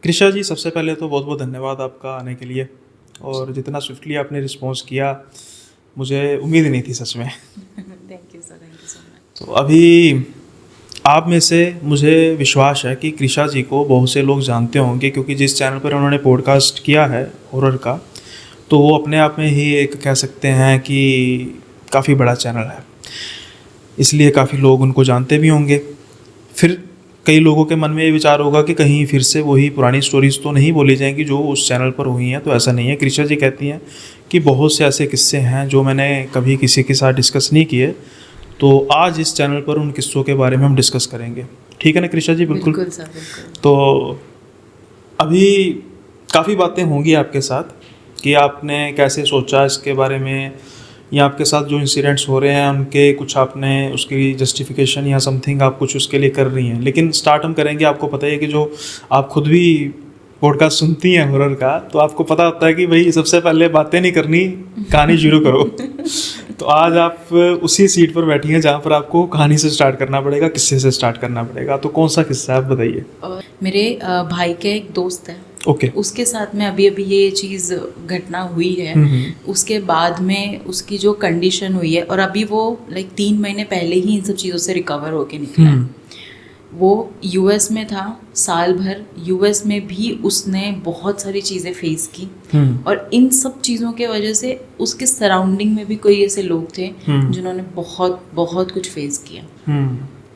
कृषा जी, सबसे पहले तो बहुत बहुत धन्यवाद आपका आने के लिए, और जितना स्विफ्टली आपने रिस्पॉन्स किया मुझे उम्मीद नहीं थी सच में। Thank you sir, thank you so much. तो अभी आप में से मुझे विश्वास है कि कृषा जी को बहुत से लोग जानते होंगे, क्योंकि जिस चैनल पर उन्होंने पॉडकास्ट किया है हॉरर का, तो वो अपने आप में ही एक कह सकते हैं कि काफ़ी बड़ा चैनल है, इसलिए काफ़ी लोग उनको जानते भी होंगे। फिर कई लोगों के मन में ये विचार होगा कि कहीं फिर से वही पुरानी स्टोरीज तो नहीं बोली जाएंगी जो उस चैनल पर हुई हैं। तो ऐसा नहीं है। कृषा जी कहती हैं कि बहुत से ऐसे किस्से हैं जो मैंने कभी किसी के साथ डिस्कस नहीं किए, तो आज इस चैनल पर उन किस्सों के बारे में हम डिस्कस करेंगे। ठीक है ना कृषा जी? बिल्कुल बिल्कुल सर, बिल्कुल। तो अभी काफ़ी बातें होंगी आपके साथ कि आपने कैसे सोचा इसके बारे में, या आपके साथ जो इंसिडेंट्स हो रहे हैं उनके कुछ आपने उसकी जस्टिफिकेशन या समथिंग आप कुछ उसके लिए कर रही हैं। लेकिन स्टार्ट हम करेंगे, आपको पता ही है कि जो आप खुद भी पॉडकास्ट सुनती हैं हॉरर का, तो आपको पता होता है कि भाई सबसे पहले बातें नहीं करनी, कहानी शुरू करो। तो आज आप उसी सीट पर बैठी हैं जहाँ पर आपको कहानी से स्टार्ट करना पड़ेगा, किस्से से स्टार्ट करना पड़ेगा। तो कौन सा किस्सा है, आप बताइए। और मेरे भाई के एक दोस्त है, ओके। उसके साथ में अभी अभी ये चीज़ घटना हुई है। उसके बाद में उसकी जो कंडीशन हुई है, और अभी वो लाइक 3 महीने पहले ही इन सब चीज़ों से रिकवर होके निकला है। वो यूएस में था साल भर। यूएस में भी उसने बहुत सारी चीज़ें फेस की, और इन सब चीज़ों के वजह से उसके सराउंडिंग में भी कोई ऐसे लोग थे जिन्होंने बहुत बहुत कुछ फेस किया।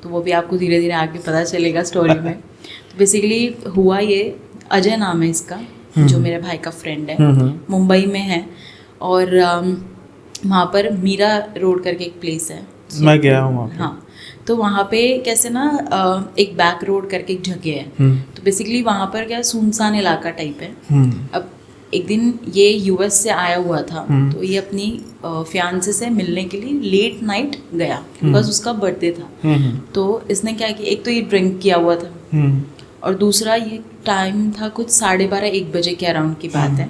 तो वो भी आपको धीरे धीरे आगे पता चलेगा स्टोरी में। तो बेसिकली हुआ ये, अजय नाम है इसका, जो मेरे भाई का फ्रेंड है, मुंबई में है। और वहाँ पर मीरा रोड करके एक प्लेस है, मैं गया हूँ वहाँ पे। हाँ, तो वहाँ पे कैसे ना एक बैक रोड करके एक जगह है। तो बेसिकली वहाँ पर क्या सुनसान इलाका टाइप है। अब एक दिन ये यूएस से आया हुआ था, तो ये अपनी फियांसे से मिलने के लिए लेट नाइट गया, बिकॉज उसका बर्थडे था। तो इसने क्या किया, एक तो ये ड्रिंक किया हुआ था, और दूसरा ये टाइम था कुछ 12:30-1 बजे के अराउंड की बात है।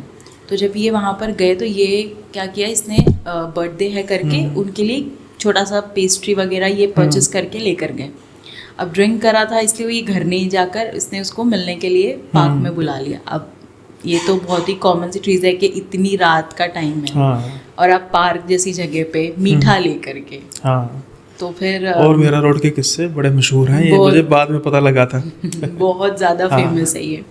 तो जब ये वहाँ पर गए तो ये क्या किया, इसने बर्थडे है करके उनके लिए छोटा सा पेस्ट्री वगैरह ये परचेस करके लेकर गए। अब ड्रिंक करा था इसलिए ये घर नहीं जाकर इसने उसको मिलने के लिए पार्क में बुला लिया। अब ये तो बहुत ही कॉमन सी चीज़ है कि इतनी रात का टाइम है और आप पार्क जैसी जगह पे मीठा लेकर के। तो फिर और मेरा रोड के किस्से बड़े मशहूर हैं, ये मुझे बाद में पता लगा था। बहुत ज़्यादा फेमस है ये।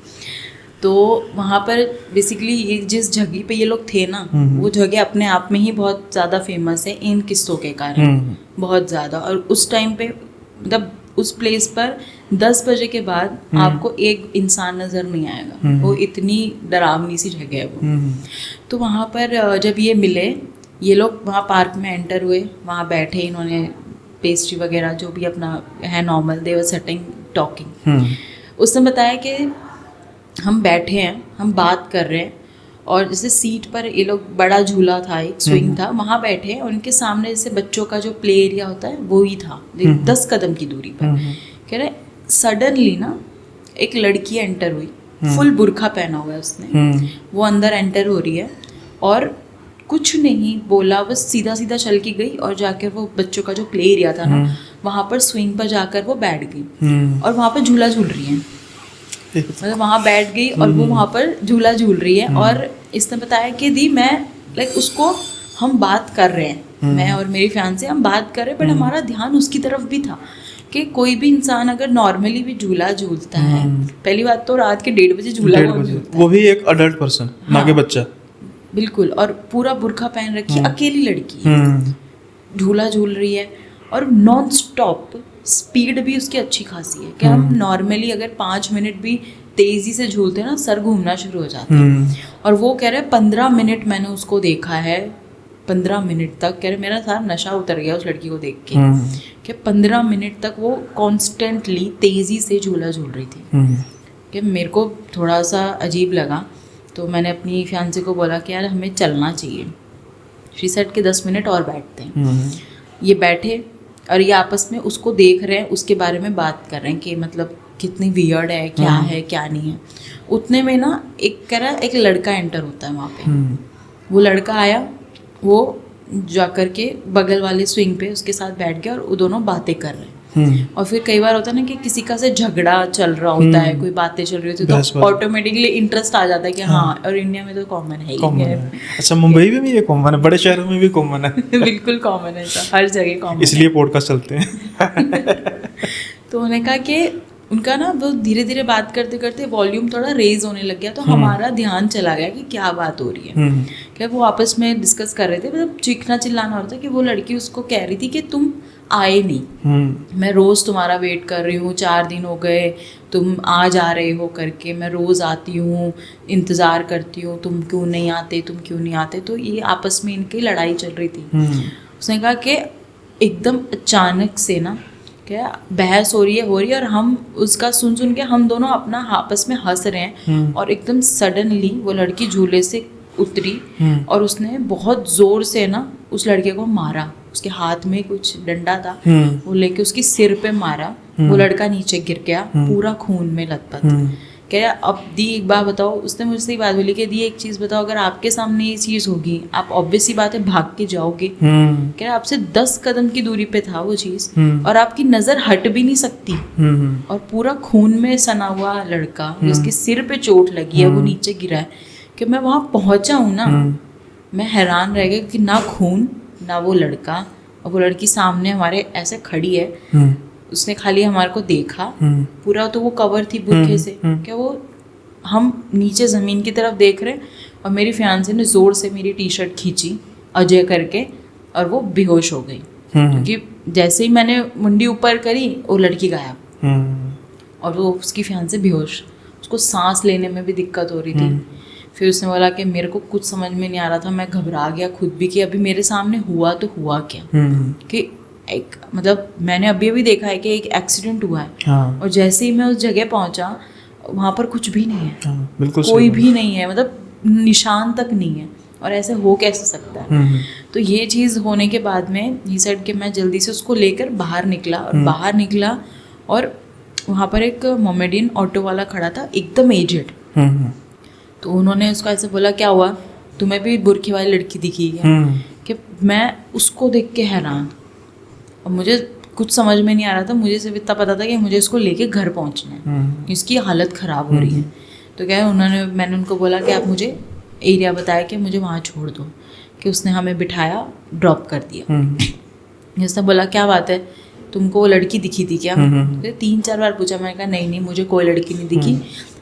तो वहाँ पर बेसिकली ये जिस जगह पे ये लोग थे ना, वो जगह अपने आप में ही बहुत ज़्यादा फेमस है इन किस्सों के कारण, बहुत ज़्यादा। और उस टाइम पे मतलब उस प्लेस पर 10 बजे के बाद आपको एक इंसान नज़र नहीं आएगा, वो इतनी डरावनी सी जगह है वो। तो वहाँ पर जब ये मिले, ये लोग वहाँ पार्क में एंटर हुए, वहाँ बैठे, इन्होंने पेस्ट्री वगैरह जो भी अपना है नॉर्मल, दे वर सेटिंग टॉकिंग। उसने बताया कि हम बैठे हैं, हम बात कर रहे हैं, और जैसे सीट पर ये लोग, बड़ा झूला था, एक स्विंग था, वहाँ बैठे हैं, उनके सामने जैसे बच्चों का जो प्ले एरिया होता है वो ही था 10 कदम की दूरी पर। कह रहे सडनली ना एक लड़की एंटर हुई, फुल बुर्खा पहना हुआ है उसने, वो अंदर एंटर हो रही है और कुछ नहीं बोला, बस सीधा सीधा चल के गई और जाकर वो बच्चों का जो प्ले एरिया था ना, वहाँ पर स्विंग पर जाकर वो बैठ गई और वहाँ पर झूला झूल रही है। मतलब वहाँ बैठ गई और वो वहाँ पर झूला झूल रही है। और इसने बताया कि दी मैं लाइक उसको, हम बात कर रहे हैं, मैं और मेरी फियांसे हम बात कर रहे हैं, बट हमारा ध्यान उसकी तरफ भी था कि कोई भी इंसान अगर नॉर्मली भी झूला झूलता है, पहली बात तो रात के 1:30 बजे झूला झूलता है, वो भी एक अडल्ट पर्सन, ना कि बच्चा। बिल्कुल, और पूरा बुर्खा पहन रखी, अकेली लड़की झूला झूल रही है और नॉन स्टॉप स्पीड भी उसकी अच्छी खासी है कि हम नॉर्मली अगर 5 मिनट भी तेज़ी से झूलते हैं ना, सर घूमना शुरू हो जाता है। और वो कह रहे 15 मिनट मैंने उसको देखा है, 15 मिनट तक, कह रहे मेरा सारा नशा उतर गया उस लड़की को देख के, कि 15 मिनट तक वो कॉन्स्टेंटली तेज़ी से झूला झूल रही थी। कि मेरे को थोड़ा सा अजीब लगा, तो मैंने अपनी फियांसे को बोला कि यार हमें चलना चाहिए। शी सेड के 10 मिनट और बैठते हैं। ये बैठे और ये आपस में उसको देख रहे हैं, उसके बारे में बात कर रहे हैं कि मतलब कितनी वियर्ड है, क्या है क्या नहीं है। उतने में ना एक कह रहा एक लड़का एंटर होता है वहाँ पे। वो लड़का आया, वो जा कर के बगल वाले स्विंग पे उसके साथ बैठ गया और वो दोनों बातें कर रहे और फिर कई बार होता है ना कि किसी का से झगड़ा चल रहा होता है, कोई बातें चल रही होती है, तो ऑटोमेटिकली इंटरेस्ट आ जाता है कि हाँ, और इंडिया में तो कॉमन है ही है। अच्छा, मुंबई में भी ये कॉमन है, बड़े शहरों में भी कॉमन है। बिल्कुल कॉमन है, हर जगह कॉमन, इसलिए पॉडकास्ट चलते हैं। तो उन्होंने कहा कि उनका ना वो धीरे धीरे बात करते करते वॉल्यूम थोड़ा रेज होने लग गया, तो हमारा ध्यान चला गया कि क्या बात हो रही है। क्या वो आपस में डिस्कस कर रहे थे, मतलब चीखना चिल्लाना हो रहा था कि वो लड़की उसको कह रही थी कि तुम आए नहीं, मैं रोज़ तुम्हारा वेट कर रही हूँ, 4 दिन हो गए तुम आ जा रहे हो करके, मैं रोज़ आती हूँ, इंतज़ार करती हूँ, तुम क्यों नहीं आते, तुम क्यों नहीं आते। तो ये आपस में इनकी लड़ाई चल रही थी। उसने कहा कि एकदम अचानक से ना क्या बहस हो रही है और हम उसका सुन सुन के हम दोनों अपना आपस में हंस रहे हैं, और एकदम सडनली वो लड़की झूले से उतरी और उसने बहुत जोर से ना उस लड़के को मारा। उसके हाथ में कुछ डंडा था, वो लेके उसकी सिर पे मारा, वो लड़का नीचे गिर गया, पूरा खून में लथपथ। कह रहा अब दी एक बात बताओ, उसने मुझसे ही बात बोली कि दी एक चीज़ बताओ, अगर आपके सामने ये चीज़ होगी आप ऑब्वियस ही बात है भाग के जाओगे। कह रहा आपसे 10 कदम की दूरी पे था वो चीज़, और आपकी नज़र हट भी नहीं सकती, और पूरा खून में सना हुआ लड़का जिसके सिर पे चोट लगी है, वो नीचे गिरा है, कि मैं वहाँ पहुँचा हूँ ना, मैं हैरान रह गया कि ना खून ना वो लड़का, और वो लड़की सामने हमारे ऐसे खड़ी है, उसने खाली हमारे को देखा, पूरा तो वो कवर थी बुरखे से, क्या वो हम नीचे ज़मीन की तरफ देख रहे हैं, और मेरी फियांसे ने ज़ोर से मेरी टी शर्ट खींची अजय करके, और वो बेहोश हो गई, क्योंकि जैसे ही मैंने मुंडी ऊपर करी वो लड़की गायब, और वो उसकी फियांसे बेहोश, उसको सांस लेने में भी दिक्कत हो रही थी। फिर उसने बोला कि मेरे को कुछ समझ में नहीं आ रहा था, मैं घबरा गया खुद भी कि अभी मेरे सामने हुआ तो हुआ क्या, कि एक मतलब मैंने अभी अभी देखा है कि एक एक्सीडेंट हुआ है, हाँ। और जैसे ही मैं उस जगह पहुंचा वहाँ पर कुछ भी नहीं है, हाँ, बिल्कुल कोई भी नहीं है, मतलब निशान तक नहीं है, और ऐसे हो कैसे सकता है। तो ये चीज़ होने के बाद में ही सेड कि मैं जल्दी से उसको लेकर बाहर निकला, और बाहर निकला और वहाँ पर एक मोमेडियन ऑटो वाला खड़ा था, एकदम एजेड। तो उन्होंने उसको ऐसे बोला क्या हुआ, तुम्हें भी बुरखे वाली लड़की दिखी है? कि मैं उसको देख के हैरान, और मुझे कुछ समझ में नहीं आ रहा था, मुझे सिर्फ इतना पता था कि मुझे इसको लेके घर पहुंचना है, इसकी हालत ख़राब हो रही है। तो क्या है, मैंने उनको बोला कि आप मुझे एरिया बताया कि मुझे वहाँ छोड़ दो, कि उसने हमें बिठाया, ड्रॉप कर दिया। उसने बोला क्या बात है, तुमको वो लड़की दिखी थी क्या? 3-4 बार पूछा, मैंने कहा नहीं मुझे कोई लड़की नहीं दिखी।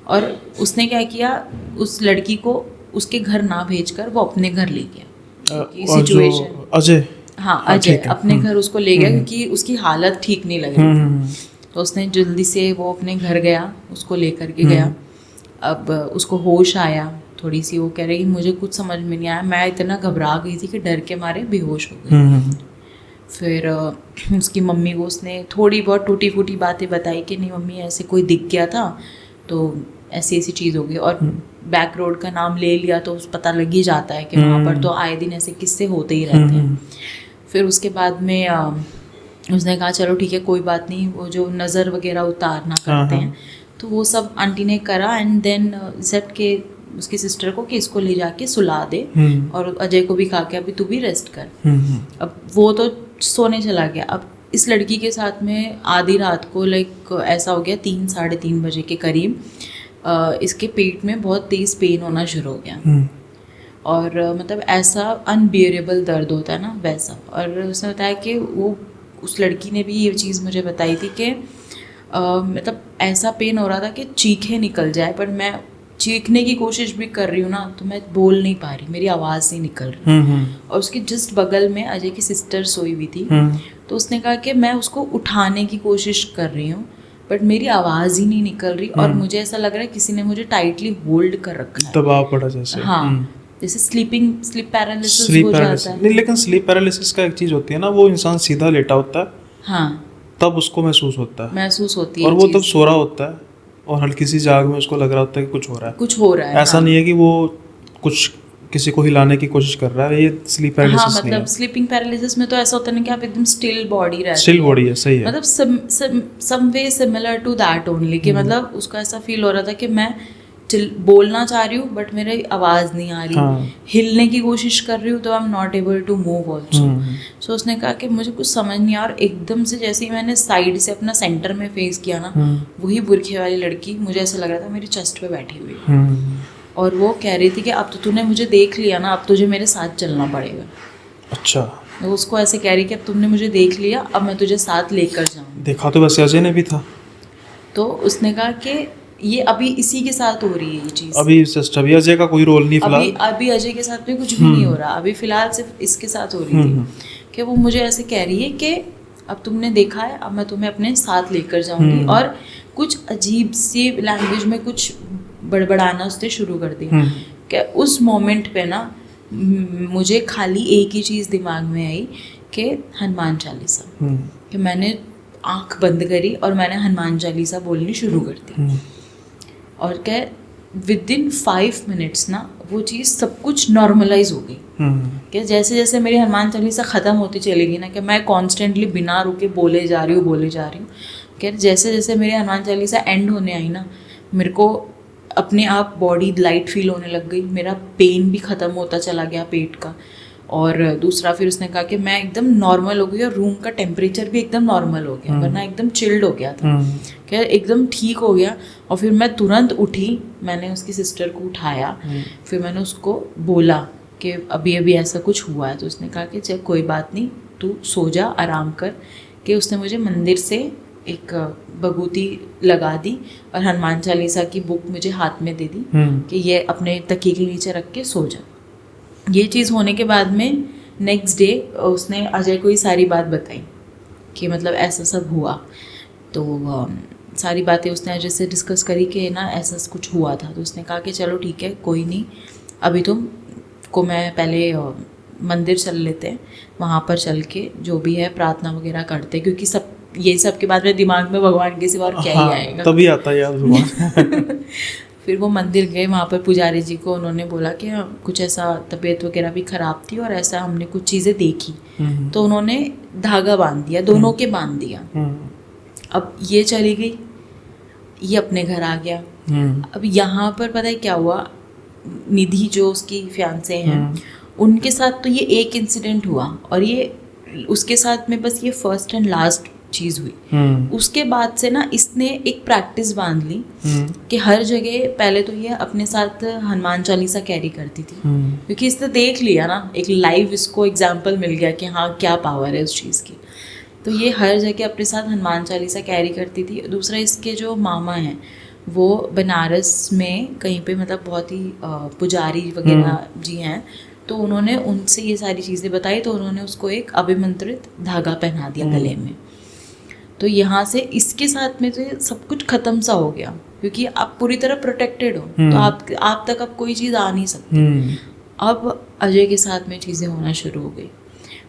और उसने क्या किया, उस लड़की को उसके घर ना भेजकर वो अपने घर ले गया। सिचुएशन अजय, हाँ अजय अपने घर उसको ले गया, क्योंकि उसकी हालत ठीक नहीं लग रही थी। तो उसने जल्दी से वो अपने घर गया, उसको लेकर के गया। अब उसको होश आया थोड़ी सी, वो कह रही मुझे कुछ समझ में नहीं आया, मैं इतना घबरा गई थी कि डर के मारे बेहोश हो गई। फिर उसकी मम्मी को उसने थोड़ी बहुत टूटी फूटी बातें बताई कि नहीं मम्मी ऐसे कोई दिख गया था, तो ऐसी ऐसी चीज़ हो गई, और बैक रोड का नाम ले लिया तो पता लग ही जाता है कि वहाँ पर तो आए दिन ऐसे किस्से होते ही रहते हैं। फिर उसके बाद में उसने कहा चलो ठीक है कोई बात नहीं, वो जो नज़र वगैरह उतारना करते हैं तो वो सब आंटी ने करा, एंड देन सेट के उसकी सिस्टर को कि इसको ले जाके सुला दे, और अजय को भी कहा कि अभी तू भी रेस्ट कर। अब वो तो सोने चला गया। अब इस लड़की के साथ में आधी रात को लाइक ऐसा हो गया 3-3:30 बजे के करीब, इसके पेट में बहुत तेज़ पेन होना शुरू हो गया, और मतलब ऐसा अनबियरेबल दर्द होता है ना वैसा। और उसने बताया कि वो उस लड़की ने भी ये चीज़ मुझे बताई थी कि मतलब ऐसा पेन हो रहा था कि चीखें निकल जाए, पर मैं चीखने की कोशिश भी कर रही हूँ ना तो मैं बोल नहीं पा रही, मेरी आवाज़ नहीं निकल रही। और उसके जस्ट बगल में अजय की सिस्टर सोई हुई थी, तो उसने कहा कि मैं उसको उठाने की कोशिश कर रही हूँ बट मेरी आवाज़ ही नहीं निकल रही, और मुझे ऐसा लग रहा है किसी ने मुझे टाइटली होल्ड कर रखा है, दबाव पड़ा जैसे। हाँ जैसे स्लीप पैरालिसिस हो जाता है। नहीं, लेकिन स्लीप पैरालिसिस का एक चीज़ होती है ना, वो इंसान सीधा लेटा होता है, हाँ तब उसको महसूस होता है, महसूस होती है, और वो तब सो रहा होता है और हल्की सी जाग में उसको लग रहा होता है कि कुछ हो रहा है, कुछ हो रहा है। ऐसा नहीं है कि वो कुछ किसी को हिलाने की कोशिश कर रहा है, ये स्लीप पैरालिसिस नहीं है। मतलब स्लीपिंग पैरालिसिस में तो ऐसा होता है ना कि आप एकदम स्टिल बॉडी रहते हैं, स्टिल बॉडी है, सही है, मतलब सम वे सिमिलर टू दैट ओनली, कि मतलब उसको ऐसा फील हो रहा था कि मैं बोलना चाह रही हूँ बट मेरी आवाज़ नहीं आ रही, हाँ। हिलने की कोशिश कर रही हूँ तो I am not able to move also. So उसने कहा कि मुझे कुछ समझ नहीं आया, और एकदम से जैसे ही मैंने साइड से अपना सेंटर में फेस किया ना, वही बुरखे वाली लड़की मुझे ऐसा लग रहा था मेरी चेस्ट पे बैठी हुई है, और वो कह रही थी कि अब तो तूने मुझे देख लिया ना, अब तुझे मेरे साथ चलना पड़ेगा। अच्छा, तो उसको ऐसे कह रही कि अब तुमने मुझे देख लिया, अब मैं तुझे साथ लेकर जाऊँ। देखा तो वैसे अजय ने भी था। तो उसने कहा कि ये अभी इसी के साथ हो रही है ये चीज़, अभी जस्ट अभी अजय का कोई रोल नहीं फिलहाल। अभी अजय के साथ भी कुछ भी नहीं हो रहा, अभी फिलहाल सिर्फ इसके साथ हो रही थी कि वो मुझे ऐसे कह रही है कि अब तुमने देखा है, अब मैं तुम्हें अपने साथ लेकर जाऊंगी, और कुछ अजीब सी लैंग्वेज में कुछ बड़बड़ाना उसने शुरू कर दिया। कि उस मोमेंट पे ना मुझे खाली एक ही चीज़ दिमाग में आई कि हनुमान चालीसा, कि मैंने आंख बंद करी और मैंने हनुमान चालीसा बोलनी शुरू कर दी, और क्या विद इन 5 मिनट्स ना वो चीज़ सब कुछ नॉर्मलाइज हो गई। कि जैसे जैसे मेरी हनुमान चालीसा ख़त्म होती चली गई ना, कि मैं कॉन्स्टेंटली बिना रुके बोले जा रही हूँ, कि जैसे जैसे मेरी हनुमान चालीसा एंड होने आई ना, मेरे को अपने आप बॉडी लाइट फील होने लग गई, मेरा पेन भी ख़त्म होता चला गया पेट का। और दूसरा फिर उसने कहा कि मैं एकदम नॉर्मल हो गई, और रूम का टेम्परेचर भी एकदम नॉर्मल हो गया, वरना एकदम चिल्ड हो गया था, क्या एकदम ठीक हो गया। और फिर मैं तुरंत उठी, मैंने उसकी सिस्टर को उठाया, फिर मैंने उसको बोला कि अभी अभी ऐसा कुछ हुआ है। तो उसने कहा कि चल कोई बात नहीं, तू सो जा, आराम कर। कि उसने मुझे मंदिर से एक बगूती लगा दी और हनुमान चालीसा की बुक मुझे हाथ में दे दी कि ये अपने तकिए के नीचे रख के सो जा। ये चीज़ होने के बाद में नेक्स्ट डे उसने अजय को ही सारी बात बताई कि मतलब ऐसा सब हुआ। तो सारी बातें उसने अजय से डिस्कस करी कि ना ऐसा कुछ हुआ था। तो उसने कहा कि चलो ठीक है, कोई नहीं, अभी तुम को मैं पहले मंदिर चल लेते हैं, वहाँ पर चल के जो भी है प्रार्थना वगैरह करते, क्योंकि सब ये सब के बाद में दिमाग में भगवान के सिवा और क्या ही आएगा, तभी आता है याद भगवान। फिर वो मंदिर गए, वहाँ पर पुजारी जी को उन्होंने बोला कि कुछ ऐसा तबीयत वगैरह भी ख़राब थी और ऐसा हमने कुछ चीज़ें देखी। तो उन्होंने धागा बांध दिया, दोनों के बांध दिया। अब ये चली गई, ये अपने घर आ गया। अब यहाँ पर पता है क्या हुआ, निधि जो उसकी फियांसे हैं उनके साथ तो ये एक इंसिडेंट हुआ, और ये उसके साथ में बस ये फर्स्ट एंड लास्ट चीज़ हुई। उसके बाद से ना इसने एक प्रैक्टिस बांध ली कि हर जगह, पहले तो ये अपने साथ हनुमान चालीसा कैरी करती थी, क्योंकि इसने देख लिया ना, एक लाइव इसको एग्जाम्पल मिल गया कि हाँ क्या पावर है उस चीज़ की। तो ये हर जगह अपने साथ हनुमान चालीसा कैरी करती थी। दूसरा, इसके जो मामा हैं वो बनारस में कहीं पे मतलब बहुत ही पुजारी वगैरह जी हैं, तो उन्होंने उनसे ये सारी चीज़ें बताई, तो उन्होंने उसको एक अभिमंत्रित धागा पहना दिया गले में। तो यहाँ से इसके साथ में तो ये सब कुछ ख़त्म सा हो गया, क्योंकि आप पूरी तरह प्रोटेक्टेड हो, तो आप तक अब कोई चीज़ आ नहीं सकती। अब अजय के साथ में चीज़ें होना शुरू हो गई।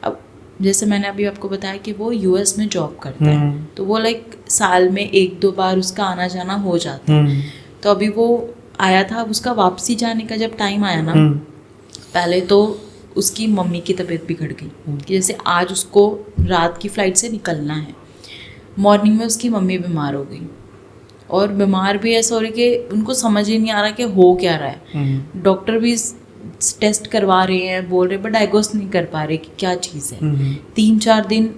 अब जैसे मैंने अभी आपको बताया कि वो यूएस में जॉब करता है, तो वो लाइक साल में 1-2 बार उसका आना जाना हो जाता है। तो अभी वो आया था, अब उसका वापसी जाने का जब टाइम आया ना, पहले तो उसकी मम्मी की तबीयत बिगड़ गई कि जैसे आज उसको रात की फ़्लाइट से निकलना है, मॉर्निंग में उसकी मम्मी बीमार हो गई, और बीमार भी ऐसा हो रही कि उनको समझ ही नहीं आ रहा कि हो क्या रहा है। डॉक्टर भी टेस्ट करवा रहे हैं, बोल रहे, बट डायग्नोस नहीं कर पा रहे कि क्या चीज़ है। 3-4 दिन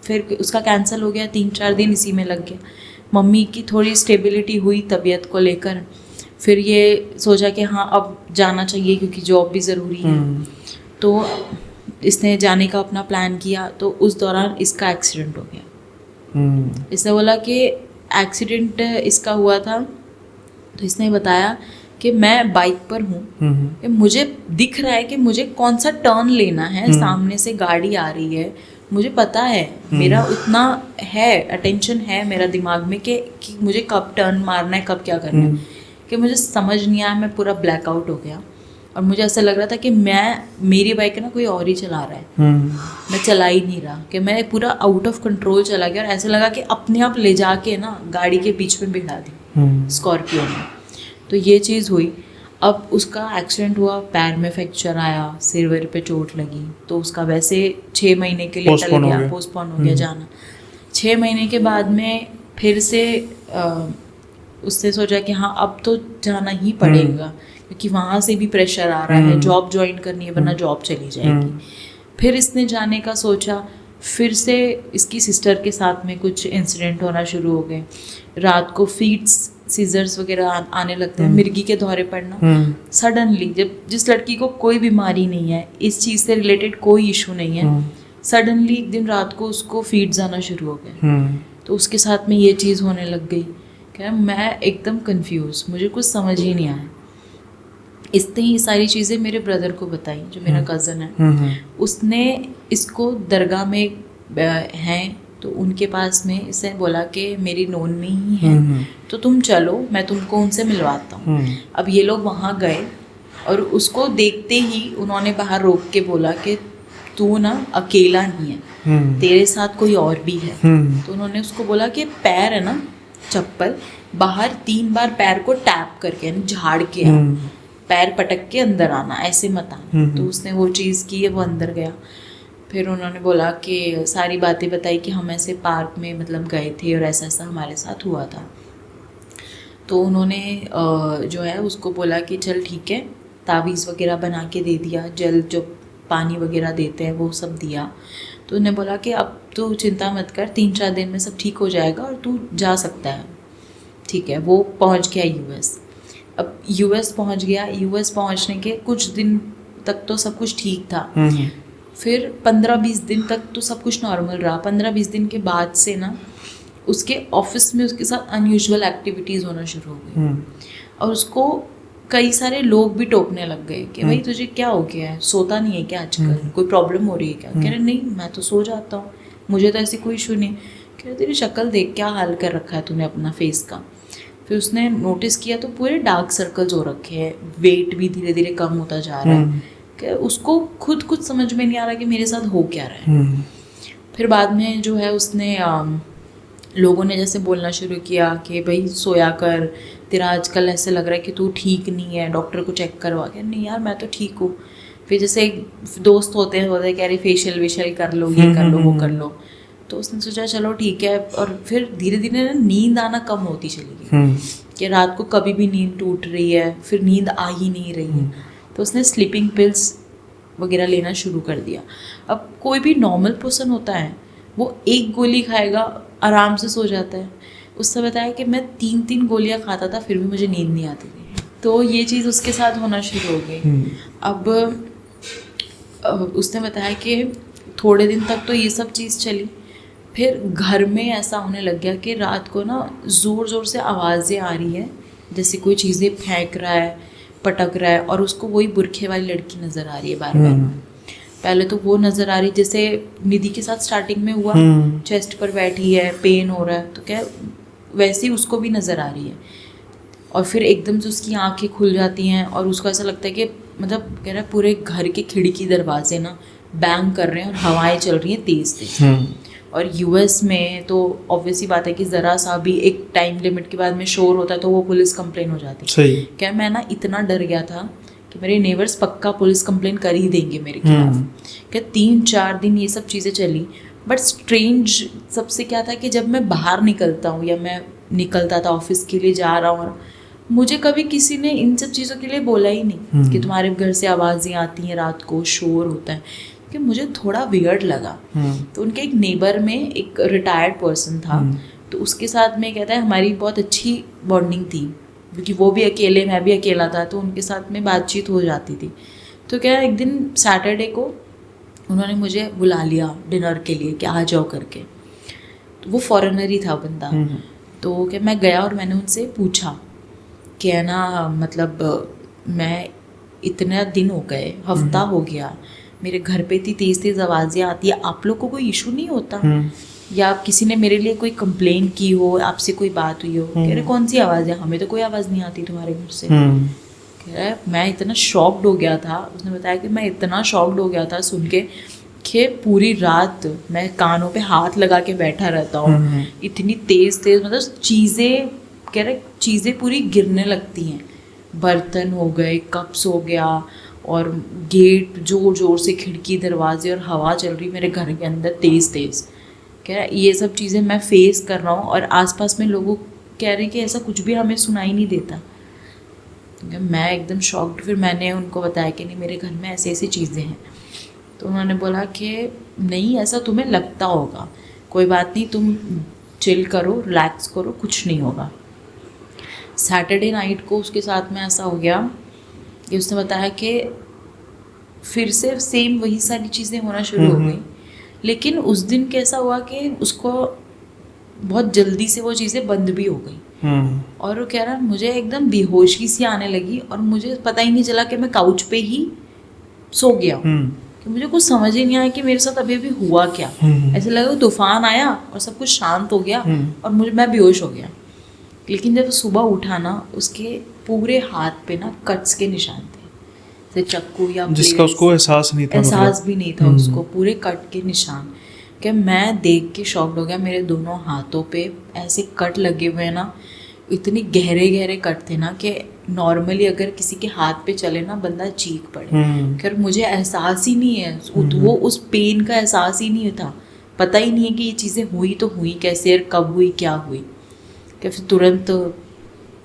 फिर उसका कैंसिल हो गया, 3-4 दिन इसी में लग गया। मम्मी की थोड़ी स्टेबिलिटी हुई तबीयत को लेकर, फिर ये सोचा कि हाँ अब जाना चाहिए क्योंकि जॉब भी ज़रूरी है। तो इसने जाने का अपना प्लान किया, तो उस दौरान इसका एक्सीडेंट हो गया। इसने बोला कि एक्सीडेंट इसका हुआ था, तो इसने बताया कि मैं बाइक पर हूँ, मुझे दिख रहा है कि मुझे कौन सा टर्न लेना है, सामने से गाड़ी आ रही है, मुझे पता है, मेरा उतना है अटेंशन है मेरा दिमाग में कि मुझे कब टर्न मारना है, कब क्या करना है, कि मुझे समझ नहीं आया। मैं पूरा ब्लैकआउट हो गया, और मुझे ऐसा लग रहा था कि मेरी बाइक ना कोई और ही चला रहा है, मैं चला ही नहीं रहा, कि मैं पूरा आउट ऑफ कंट्रोल चला गया, और ऐसा लगा कि अपने आप ले जाके ना गाड़ी के बीच में बिठा दी स्कॉर्पियो में। तो ये चीज़ हुई। अब उसका एक्सीडेंट हुआ, पैर में फ्रैक्चर आया, सिर वेर पे चोट लगी, तो उसका वैसे 6 महीने के लिए टल गया, पोस्टपोन हो गया जाना। 6 महीने के बाद में फिर से उसने सोचा कि हाँ अब तो जाना ही पड़ेगा, क्योंकि वहाँ से भी प्रेशर आ रहा है, जॉब ज्वाइन करनी है वरना जॉब चली जाएगी। फिर इसने जाने का सोचा, फिर से इसकी सिस्टर के साथ में कुछ इंसिडेंट होना शुरू हो गए। रात को फीट्स सीजर्स वगैरह आने लगते हैं, मिर्गी के दौरे पड़ना सडनली। जब जिस लड़की को कोई बीमारी नहीं है, इस चीज़ से रिलेटेड कोई इशू नहीं है, सडनली एक दिन रात को उसको फीट्स आना शुरू हो गए। तो उसके साथ में ये चीज़ होने लग गई। क्या मैं एकदम कंफ्यूज, मुझे कुछ समझ ही नहीं आया। इसने ये सारी चीज़ें मेरे ब्रदर को बताई, जो मेरा कज़न है। उसने इसको दरगाह में हैं तो उनके पास में इसे बोला कि मेरी नोन में ही है, तो तुम चलो मैं तुमको उनसे मिलवाता हूँ। अब ये लोग वहाँ गए और उसको देखते ही उन्होंने बाहर रोक के बोला कि तू ना अकेला नहीं है, तेरे साथ कोई और भी है। तो उन्होंने उसको बोला कि पैर है ना चप्पल, बाहर 3 बार पैर को टैप करके यानी झाड़ के आ, पैर पटक के अंदर आना, ऐसे मत आना। तो उसने वो चीज़ की, वो अंदर गया। फिर उन्होंने बोला कि सारी बातें बताई कि हम ऐसे पार्क में मतलब गए थे और ऐसा ऐसा हमारे साथ हुआ था। तो उन्होंने जो है उसको बोला कि चल ठीक है, तावीज़ वगैरह बना के दे दिया, जल जो पानी वगैरह देते हैं वो सब दिया। तो उन्होंने बोला कि अब तू चिंता मत कर, 3-4 दिन में सब ठीक हो जाएगा और तू जा सकता है। ठीक है, वो पहुंच गया यूएस। अब यूएस पहुंच गया। यूएस पहुंचने के कुछ दिन तक तो सब कुछ ठीक था। फिर 15-20 दिन तक तो सब कुछ नॉर्मल रहा। 15-20 दिन के बाद से ना उसके ऑफिस में उसके साथ अनयूजुअल एक्टिविटीज़ होना शुरू हो गई और उसको कई सारे लोग भी टोकने लग गए कि भाई तुझे क्या हो गया है, सोता नहीं है क्या आजकल, कोई प्रॉब्लम हो रही है क्या? कह रहे नहीं, मैं तो सो जाता हूँ, मुझे तो ऐसी कोई इशू नहीं। कह रहे तेरी शक्ल देख, क्या हाल कर रखा है तूने अपना फेस का। फिर उसने नोटिस किया तो पूरे डार्क सर्कल्स हो रखे हैं, वेट भी धीरे धीरे कम होता जा रहा है। कि उसको खुद कुछ समझ में नहीं आ रहा कि मेरे साथ हो क्या रहा है। फिर बाद में जो है उसने लोगों ने जैसे बोलना शुरू किया कि भाई सोया कर, तेरा आजकल ऐसे लग रहा है कि तू ठीक नहीं है, डॉक्टर को चेक करवा के। नहीं यार मैं तो ठीक हूँ। फिर जैसे दोस्त होते हैं कह रहे फेशियल वेशियल कर लो, ये कर लो, वो कर लो। तो उसने सोचा चलो ठीक है। और फिर धीरे धीरे ना नींद आना कम होती चली गई कि रात को कभी भी नींद टूट रही है, फिर नींद आ ही नहीं रही है। तो उसने स्लीपिंग पिल्स वगैरह लेना शुरू कर दिया। अब कोई भी नॉर्मल पर्सन होता है वो एक गोली खाएगा आराम से सो जाता है। उसने बताया कि मैं 3-3 गोलियां खाता था फिर भी मुझे नींद नहीं आती थी। तो ये चीज़ उसके साथ होना शुरू हो गई। अब उसने बताया कि थोड़े दिन तक तो ये सब चीज़ चली। फिर घर में ऐसा होने लग गया कि रात को ना ज़ोर ज़ोर से आवाज़ें आ रही है, जैसे कोई चीज़ें फेंक रहा है, पटक रहा है, और उसको वही बुरखे वाली लड़की नज़र आ रही है बार बार। पहले तो वो नज़र आ रही जैसे निधि के साथ स्टार्टिंग में हुआ, चेस्ट पर बैठी है, पेन हो रहा है, तो क्या वैसे ही उसको भी नज़र आ रही है। और फिर एकदम से उसकी आंखें खुल जाती हैं और उसको ऐसा लगता है कि मतलब कह रहा है पूरे घर के खिड़की दरवाजे ना बैंग कर रहे हैं और हवाएं चल रही हैं तेज़ तेज़। और यूएस में तो ऑब्वियसली बात है कि ज़रा सा भी एक टाइम लिमिट के बाद में शोर होता है तो वो पुलिस कंप्लेन हो जाती है। सही। क्या मैं ना इतना डर गया था कि मेरे नेबर्स पक्का पुलिस कंप्लेन कर ही देंगे मेरे खिलाफ। क्या 3-4 दिन ये सब चीज़ें चली। बट स्ट्रेंज सबसे क्या था कि जब मैं बाहर निकलता हूँ या मैं निकलता था ऑफिस के लिए जा रहा हूँ, मुझे कभी किसी ने इन सब चीज़ों के लिए बोला ही नहीं कि तुम्हारे घर से आवाज़ें आती हैं रात को, शोर होता है। कि मुझे थोड़ा वियर्ड लगा। तो उनके एक नेबर में एक रिटायर्ड पर्सन था, तो उसके साथ में कहता है हमारी बहुत अच्छी बॉन्डिंग थी, क्योंकि वो भी अकेले, मैं भी अकेला था, तो उनके साथ में बातचीत हो जाती थी। तो क्या एक दिन सैटरडे को उन्होंने मुझे बुला लिया डिनर के लिए कि आ जाओ करके। तो वो फॉरेनर ही था बंदा। तो क्या मैं गया और मैंने उनसे पूछा कि है ना मतलब मैं इतना दिन हो गए, हफ्ता हो गया, मेरे घर पे इतनी तेज़ तेज़ आवाज़ें आती है, आप लोग को कोई इशू नहीं होता? या किसी ने मेरे लिए कोई कंप्लेन की हो, आपसे कोई बात हुई हो? कह रहे कौन सी आवाज़ है, हमें तो कोई आवाज़ नहीं आती तुम्हारे घर से। कह रहा है मैं इतना शॉक्ड हो गया था। उसने बताया कि मैं इतना शॉक्ड हो गया था सुन के कि पूरी रात मैं कानों पे हाथ लगा के बैठा रहता हूँ। इतनी तेज़ तेज़ मतलब चीज़ें, कह रहे चीज़ें पूरी गिरने लगती हैं, बर्तन हो गए, कप्स हो गया, और गेट जोर जोर से, खिड़की दरवाजे, और हवा चल रही मेरे घर के अंदर तेज़ तेज़। कह रहा ये सब चीज़ें मैं फेस कर रहा हूँ और आसपास में लोगों कह रहे हैं कि ऐसा कुछ भी हमें सुनाई नहीं देता। मैं एकदम शॉक्ड। फिर मैंने उनको बताया कि नहीं मेरे घर में ऐसी ऐसी चीज़ें हैं। तो उन्होंने बोला कि नहीं ऐसा तुम्हें लगता होगा, कोई बात नहीं, तुम चिल करो, रिलैक्स करो, कुछ नहीं होगा। सैटरडे नाइट को उसके साथ में ऐसा हो गया कि उसने बताया कि फिर से सेम वही सारी चीज़ें होना शुरू हो गई। लेकिन उस दिन कैसा हुआ कि उसको बहुत जल्दी से वो चीज़ें बंद भी हो गई। और वो कह रहा मुझे एकदम बेहोशी सी आने लगी और मुझे पता ही नहीं चला कि मैं काउच पे ही सो गया हूँ, कि मुझे कुछ समझ ही नहीं आया कि मेरे साथ अभी अभी हुआ क्या। ऐसे लगा तूफान आया और सब कुछ शांत हो गया और मैं बेहोश हो गया। लेकिन जब सुबह उठा ना, उसके पूरे हाथ पे ना कट्स के निशान थे, जैसे चक्कू या जिसका उसको एहसास नहीं था, एहसास भी नहीं था उसको, पूरे कट के निशान। क्या मैं देख के शॉक्ड हो गया। मेरे दोनों हाथों पे ऐसे कट लगे हुए हैं ना, इतने गहरे गहरे कट थे ना कि नॉर्मली अगर किसी के हाथ पे चले ना बंदा चीख पड़े। खैर मुझे एहसास ही नहीं है, वो उस पेन का एहसास ही नहीं था, पता ही नहीं है कि ये चीज़ें हुई तो हुई कैसे और कब हुई, क्या हुई। क्या फिर तुरंत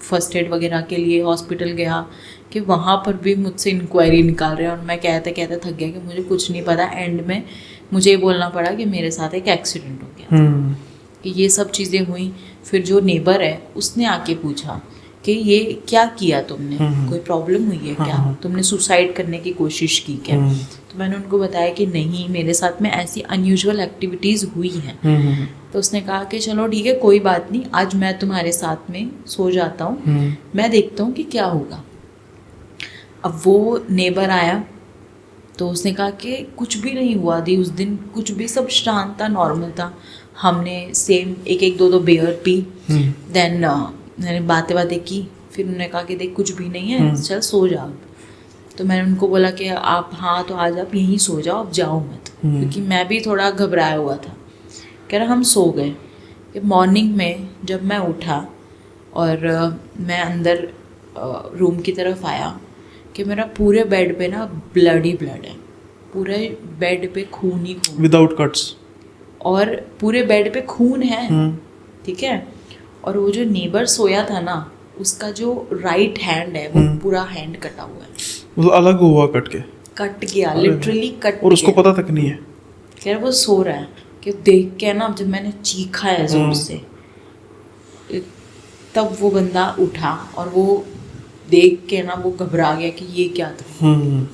फर्स्ट एड वगैरह के लिए हॉस्पिटल गया कि वहाँ पर भी मुझसे इंक्वायरी निकाल रहे हैं और मैं कहते कहते थक गया कि मुझे कुछ नहीं पता। एंड में मुझे ये बोलना पड़ा कि मेरे साथ एक एक्सीडेंट हो गया था, कि ये सब चीज़ें हुई। फिर जो नेबर है उसने आके पूछा कि ये क्या किया तुमने, कोई प्रॉब्लम हुई है क्या, तुमने सुसाइड करने की कोशिश की क्या। तो मैंने उनको बताया कि नहीं, मेरे साथ में ऐसी अनयूजुअल एक्टिविटीज़ हुई हैं। तो उसने कहा कि चलो ठीक है, कोई बात नहीं, आज मैं तुम्हारे साथ में सो जाता हूँ, मैं देखता हूँ कि क्या होगा। अब वो नेबर आया तो उसने कहा कि कुछ भी नहीं हुआ दी उस दिन, कुछ भी, सब शांत था, नॉर्मल था। हमने सेम एक दो बियर पी, देन मैंने बातें की। फिर उन्होंने कहा कि देख कुछ भी नहीं है, चल सो जाओ। तो मैंने उनको बोला कि आप हाँ तो आज आप यहीं सो जाओ, आप जाओ मत, क्योंकि मैं भी थोड़ा घबराया हुआ था। कह रहा हम सो गए। कि मॉर्निंग में जब मैं उठा और मैं अंदर रूम की तरफ आया कि मेरा पूरे बेड पे ना ब्लड ही ब्लड है, पूरे बेड पे खून ही खून, विदाउट कट्स, और पूरे बेड पे खून है, ठीक है। और वो जो नेबर सोया था ना, उसका जो राइट हैंड है वो पूरा हैंड कटा हुआ है, मतलब अलग हुआ, कट गया, लिटरली कट, और उसको पता तक नहीं है। कह रहा वो सो रहा है। कि देख के ना जब मैंने चीखा है जोर से, तब वो बंदा उठा और वो देख के ना वो घबरा गया कि ये क्या था,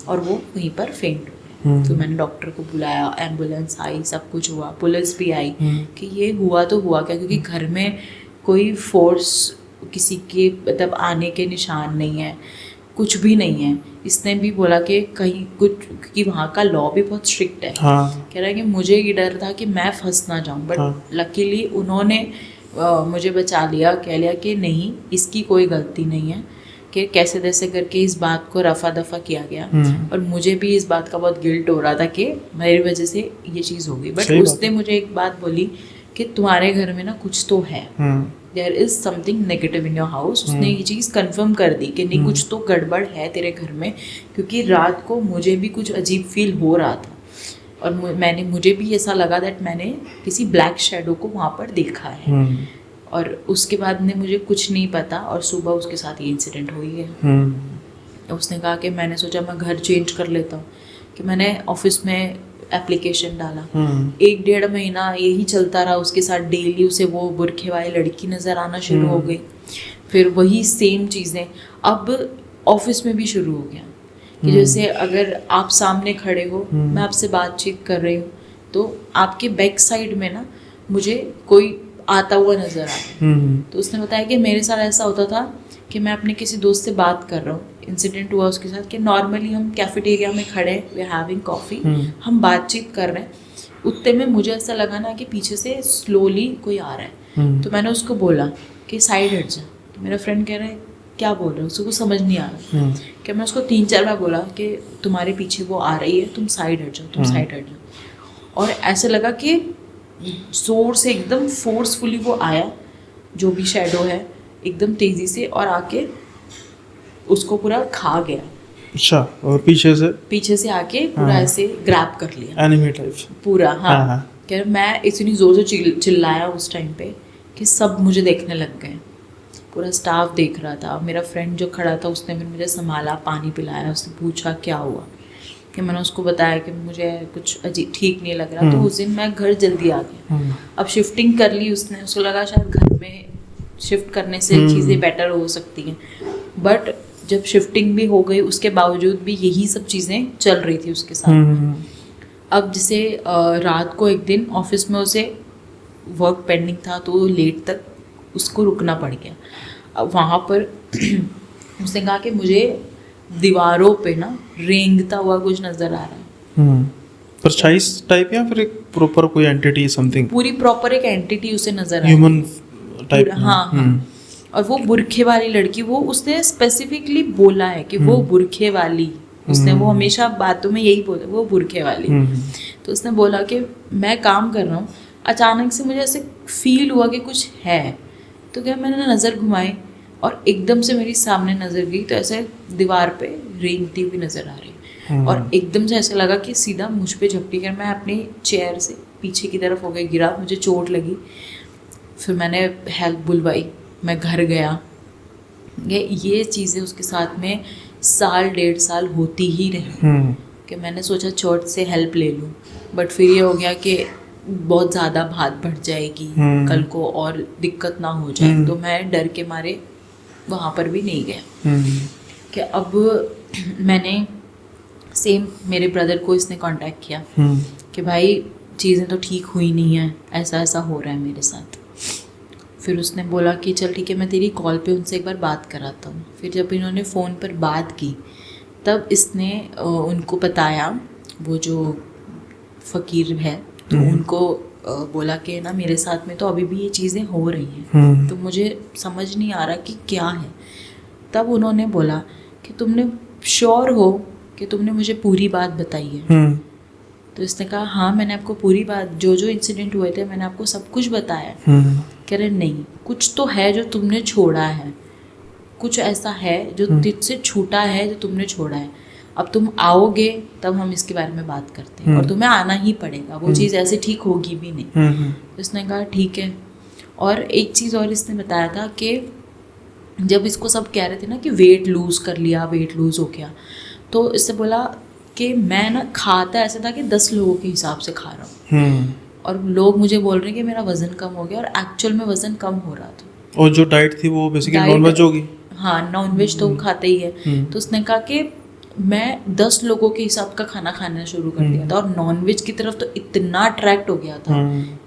और वो वहीं पर फेंट हो गया। तो मैंने डॉक्टर को बुलाया, एम्बुलेंस आई, सब कुछ हुआ, पुलिस भी आई कि ये हुआ तो हुआ क्या, क्योंकि घर में कोई फोर्स किसी के मतलब आने के निशान नहीं है, कुछ भी नहीं है। इसने भी बोला कि कहीं कुछ, क्योंकि वहाँ का लॉ भी बहुत स्ट्रिक्ट है। कह रहा है कि मुझे ये डर था कि मैं फंस ना जाऊँ, बट लकीली उन्होंने मुझे बचा लिया। कह लिया कि नहीं, इसकी कोई गलती नहीं है, कि कैसे तैसे करके इस बात को रफा दफा किया गया। और मुझे भी इस बात का बहुत गिल्ट हो रहा था कि मेरी वजह से ये चीज़ हो गई। बट उसने मुझे एक बात बोली कि तुम्हारे घर में ना कुछ तो है, there is something negative in your house. उसने ये चीज़ कंफर्म कर दी कि नहीं, कुछ तो गड़बड़ है तेरे घर में, क्योंकि रात को मुझे भी कुछ अजीब फील हो रहा था और मुझे भी ऐसा लगा दैट मैंने किसी ब्लैक शैडो को वहाँ पर देखा है। और उसके बाद ने मुझे कुछ नहीं पता और सुबह उसके साथ ये इंसिडेंट हो ही गया। उसने कहा कि मैंने सोचा मैं घर चेंज कर लेता हूँ, कि मैंने ऑफिस में एप्लीकेशन डाला। 1-1.5 महीना यही चलता रहा। उसके साथ डेली उसे वो बुरखे वाली लड़की नज़र आना शुरू हो गई। फिर वही सेम चीज़ें अब ऑफिस में भी शुरू हो गया कि जैसे अगर आप सामने खड़े हो, मैं आपसे बातचीत कर रही हूँ, तो आपके बैक साइड में ना मुझे कोई आता हुआ नज़र आ रहा। तो उसने बताया कि मेरे साथ ऐसा होता था कि मैं अपने किसी दोस्त से बात कर रहा हूँ, इंसिडेंट हुआ उसके साथ कि नॉर्मली हम कैफेटेरिया में खड़े, वी आर हैविंग कॉफ़ी, हम बातचीत कर रहे हैं, उतने में मुझे ऐसा लगा ना कि पीछे से स्लोली कोई आ रहा है। तो मैंने उसको बोला कि साइड हट जा। तो मेरा फ्रेंड कह रहा है क्या बोल रहे हो, उसको समझ नहीं आ रहा। कि मैं उसको 3-4 बार बोला कि तुम्हारे पीछे वो आ रही है, तुम साइड हट जाओ, तुम साइड हट जाओ। और ऐसे लगा कि जोर से एकदम फोर्सफुली वो आया, जो भी शैडो है, एकदम तेज़ी से, और आके उसको पूरा खा गया। अच्छा, और पीछे से आके पूरा ऐसे ग्रैब कर लिया, एनिमे टाइप पूरा। हाँ, मैं इतनी ज़ोर से चिल्लाया उस टाइम पे कि सब मुझे देखने लग गए। पूरा स्टाफ देख रहा था। मेरा फ्रेंड जो खड़ा था उसने फिर मुझे संभाला, पानी पिलाया, उसने पूछा क्या हुआ, कि मैंने उसको बताया कि मुझे कुछ अजीब ठीक नहीं लग रहा। तो उस दिन मैं घर जल्दी आ गया। अब शिफ्टिंग कर ली उसने, उसको लगा शायद घर में शिफ्ट करने से चीज़ें बेटर हो सकती हैं, बट जब शिफ्टिंग भी हो गई उसके बावजूद भी यही सब चीज़ें चल रही थी उसके साथ। अब जैसे रात को एक दिन ऑफिस में उसे वर्क पेंडिंग था तो लेट तक उसको रुकना पड़ गया। अब वहाँ पर उसने कहा कि मुझे दीवारों पे ना रेंगता हुआ कुछ नज़र आ रहा है। परछाई टाइप या फिर एक प्रॉपर कोई एंटिटी समथिंग? पूरी प्रॉपर एक एंटिटी उसे नज़र आ रही ह्यूमन टाइप? हाँ हाँ। और वो बुरखे वाली लड़की, वो उसने स्पेसिफिकली बोला है कि वो बुरखे वाली, उसने वो हमेशा बातों में यही बोला, वो बुरखे वाली। तो उसने बोला कि मैं काम कर रहा हूँ, अचानक से मुझे ऐसे फील हुआ कि कुछ है। तो क्या मैंने नज़र घुमाई और एकदम से मेरी सामने नज़र गई तो ऐसे दीवार पे रेंगती हुई नज़र आ रही, और एकदम से ऐसा लगा कि सीधा मुझ पे झपटी कर मैं अपनी चेयर से पीछे की तरफ हो गई, गिरा, मुझे चोट लगी। फिर मैंने हेल्प बुलवाई, मैं घर गया। ये चीज़ें उसके साथ में 1.5 साल होती ही रही कि मैंने सोचा चोट से हेल्प ले लूँ, बट फिर ये हो गया कि बहुत ज़्यादा बात बढ़ जाएगी कल को और दिक्कत ना हो जाए, तो मैं डर के मारे वहाँ पर भी नहीं गया। कि अब मैंने सेम मेरे ब्रदर को इसने कांटेक्ट किया कि भाई चीज़ें तो ठीक हुई नहीं है, ऐसा ऐसा हो रहा है मेरे साथ। फिर उसने बोला कि चल ठीक है, मैं तेरी कॉल पे उनसे एक बार बात कराता हूँ। फिर जब इन्होंने फ़ोन पर बात की तब इसने उनको बताया, वो जो फ़कीर है तो उनको बोला कि ना मेरे साथ में तो अभी भी ये चीज़ें हो रही हैं, तो मुझे समझ नहीं आ रहा कि क्या है। तब उन्होंने बोला कि तुमने श्योर हो कि तुमने मुझे पूरी बात बताई है? तो इसने कहा हाँ, मैंने आपको पूरी बात, जो जो इंसिडेंट हुए थे मैंने आपको सब कुछ बताया। कह रहे नहीं, कुछ तो है जो तुमने छोड़ा है, कुछ ऐसा है जो तुझसे छूटा है, जो तुमने छोड़ा है। अब तुम आओगे तब हम इसके बारे में बात करते हैं, और तुम्हें आना ही पड़ेगा, वो चीज़ ऐसे ठीक होगी भी नहीं। तो इसने कहा ठीक है। और एक चीज़ और इसने बताया था कि जब इसको सब कह रहे थे ना कि वेट लूज़ कर लिया, वेट लूज़ हो गया, तो इससे बोला कि मैं ना खाता ऐसा था कि 10 लोगों के हिसाब से खा रहा हूँ, और लोग मुझे बोल रहे हैं कि मेरा वज़न कम हो गया, और एक्चुअल में वज़न कम हो रहा था। और जो डाइट थी वो बेसिकली नॉनवेज होगी? हाँ, नॉनवेज तो खाते ही है। तो उसने कहा कि मैं 10 लोगों के हिसाब का खाना खाना शुरू कर दिया था, और नॉनवेज की तरफ तो इतना अट्रैक्ट हो गया था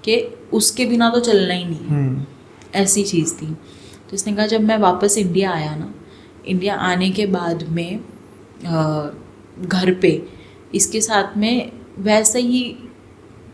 कि उसके बिना तो चलना ही नहीं है, ऐसी चीज़ थी। तो इसने कहा जब मैं वापस इंडिया आया ना, इंडिया आने के बाद में घर पे इसके साथ में वैसे ही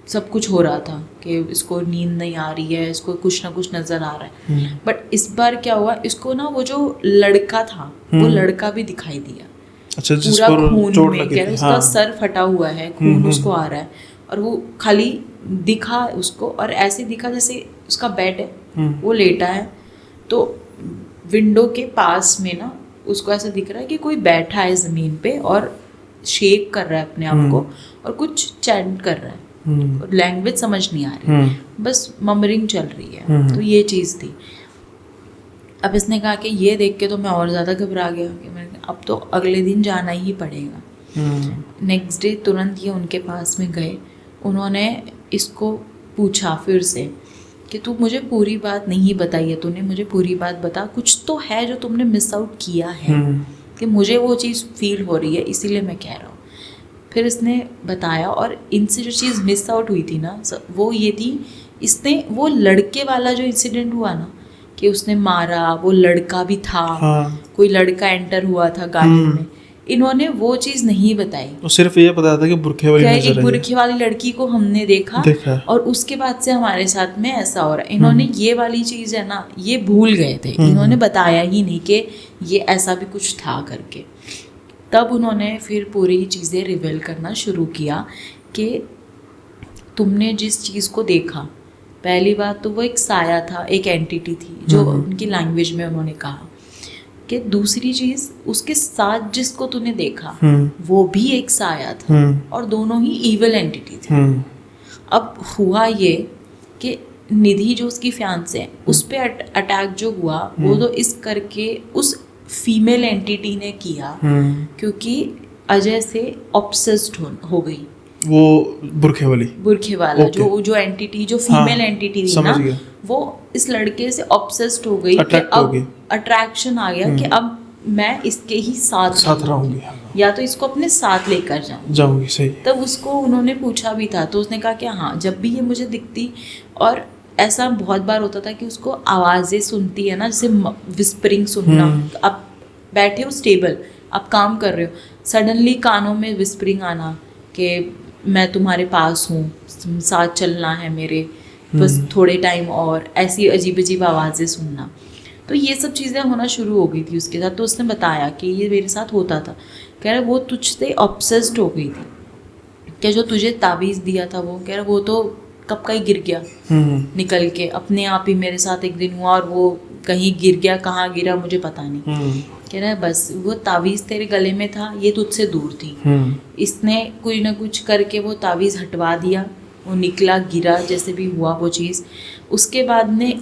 सब कुछ हो रहा था कि इसको नींद नहीं आ रही है, इसको कुछ ना कुछ नज़र आ रहा है। बट इस बार क्या हुआ, इसको ना वो जो लड़का था वो लड़का भी दिखाई दिया। अच्छा, पूरा खून में, कह रहे उसका सर फटा हुआ है, खून उसको आ रहा है, और वो खाली दिखा उसको, और ऐसे दिखा जैसे उसका बेड है, वो लेटा है, तो विंडो के पास में ना उसको ऐसा दिख रहा है कि कोई बैठा है ज़मीन पे और शेक कर रहा है अपने आप को, और कुछ चैंट कर रहा है, लैंग्वेज समझ नहीं आ रही, बस ममरिंग चल रही है। तो ये चीज़ थी। अब इसने कहा कि ये देख के तो मैं और ज़्यादा घबरा गया कि मैंने अब तो अगले दिन जाना ही पड़ेगा। नेक्स्ट डे तुरंत ये उनके पास में गए, उन्होंने इसको पूछा फिर से कि तू मुझे पूरी बात नहीं बताई है, तूने मुझे पूरी बात बता, कुछ तो है जो तुमने मिस आउट किया है, कि मुझे वो चीज़ फील हो रही है, इसीलिए मैं कह रहा हूँ। फिर इसने बताया, और इनसे जो चीज़ मिस आउट हुई थी ना वो ये थी, इसने वो लड़के वाला जो इंसिडेंट हुआ ना कि उसने मारा, वो लड़का भी था, कोई लड़का एंटर हुआ था गाड़ी में, इन्होंने वो चीज़ नहीं बताई। तो सिर्फ ये बताया था कि बुरखे वाली नजर आई, एक बुरखे वाली लड़की को हमने देखा और उसके बाद से हमारे साथ में ऐसा हो रहा है। इन्होंने ये वाली चीज़ है ना, ये भूल गए थे, इन्होंने बताया ही नहीं कि ये ऐसा भी कुछ था करके। तब उन्होंने फिर पूरी चीज़ें रिवील करना शुरू किया कि तुमने जिस चीज़ को देखा, पहली बात तो वो एक साया था, एक एंटिटी थी जो उनकी लैंग्वेज में उन्होंने कहा, कि दूसरी चीज़ उसके साथ जिसको तूने देखा वो भी एक साया था, और दोनों ही इविल एंटिटी थे। अब हुआ ये कि निधि जो उसकी फियांसे है उस पे अटैक जो हुआ वो तो इस करके उस फीमेल एंटिटी ने किया क्योंकि अजय से ऑब्सेस्ड हो गई वो बुरखे वाला जो एंटिटी जो फीमेल एंटिटी थी ना गया। वो इस लड़के से ऑब्सेस्ड हो गई कि अब अट्रैक्शन आ गया कि अब मैं इसके ही साथ रहूंगी या तो इसको अपने साथ लेकर जाऊंगी। सही। तब उसको उन्होंने पूछा भी था तो उसने कहा कि हाँ जब भी ये मुझे दिखती, और ऐसा बहुत बार होता था कि उसको आवाज़ें सुनती है ना, जैसे विस्परिंग सुनना, आप बैठे हो स्टेबल, आप काम कर रहे हो, सडनली कानों में विस्परिंग आना कि मैं तुम्हारे पास हूँ, साथ चलना है मेरे, बस थोड़े टाइम और, ऐसी अजीब अजीब आवाज़ें सुनना। तो ये सब चीज़ें होना शुरू हो गई थी उसके साथ। तो उसने बताया कि ये मेरे साथ होता था। कह रहा वो तुझसे ऑब्सेस्ड हो गई थी, क्या जो तुझे ताबीज़ दिया था वो, कह रहा वो तो कब का ही गिर गया निकल के, अपने आप ही मेरे साथ एक दिन हुआ और वो कहीं गिर गया, कहाँ गिरा मुझे पता नहीं। कह रहा है बस वो ताबीज़ तेरे गले में था, ये तुझसे दूर थी, इसने कुछ ना कुछ करके वो ताबीज़ हटवा दिया, वो निकला, गिरा, जैसे भी हुआ वो चीज़। उसके बाद ने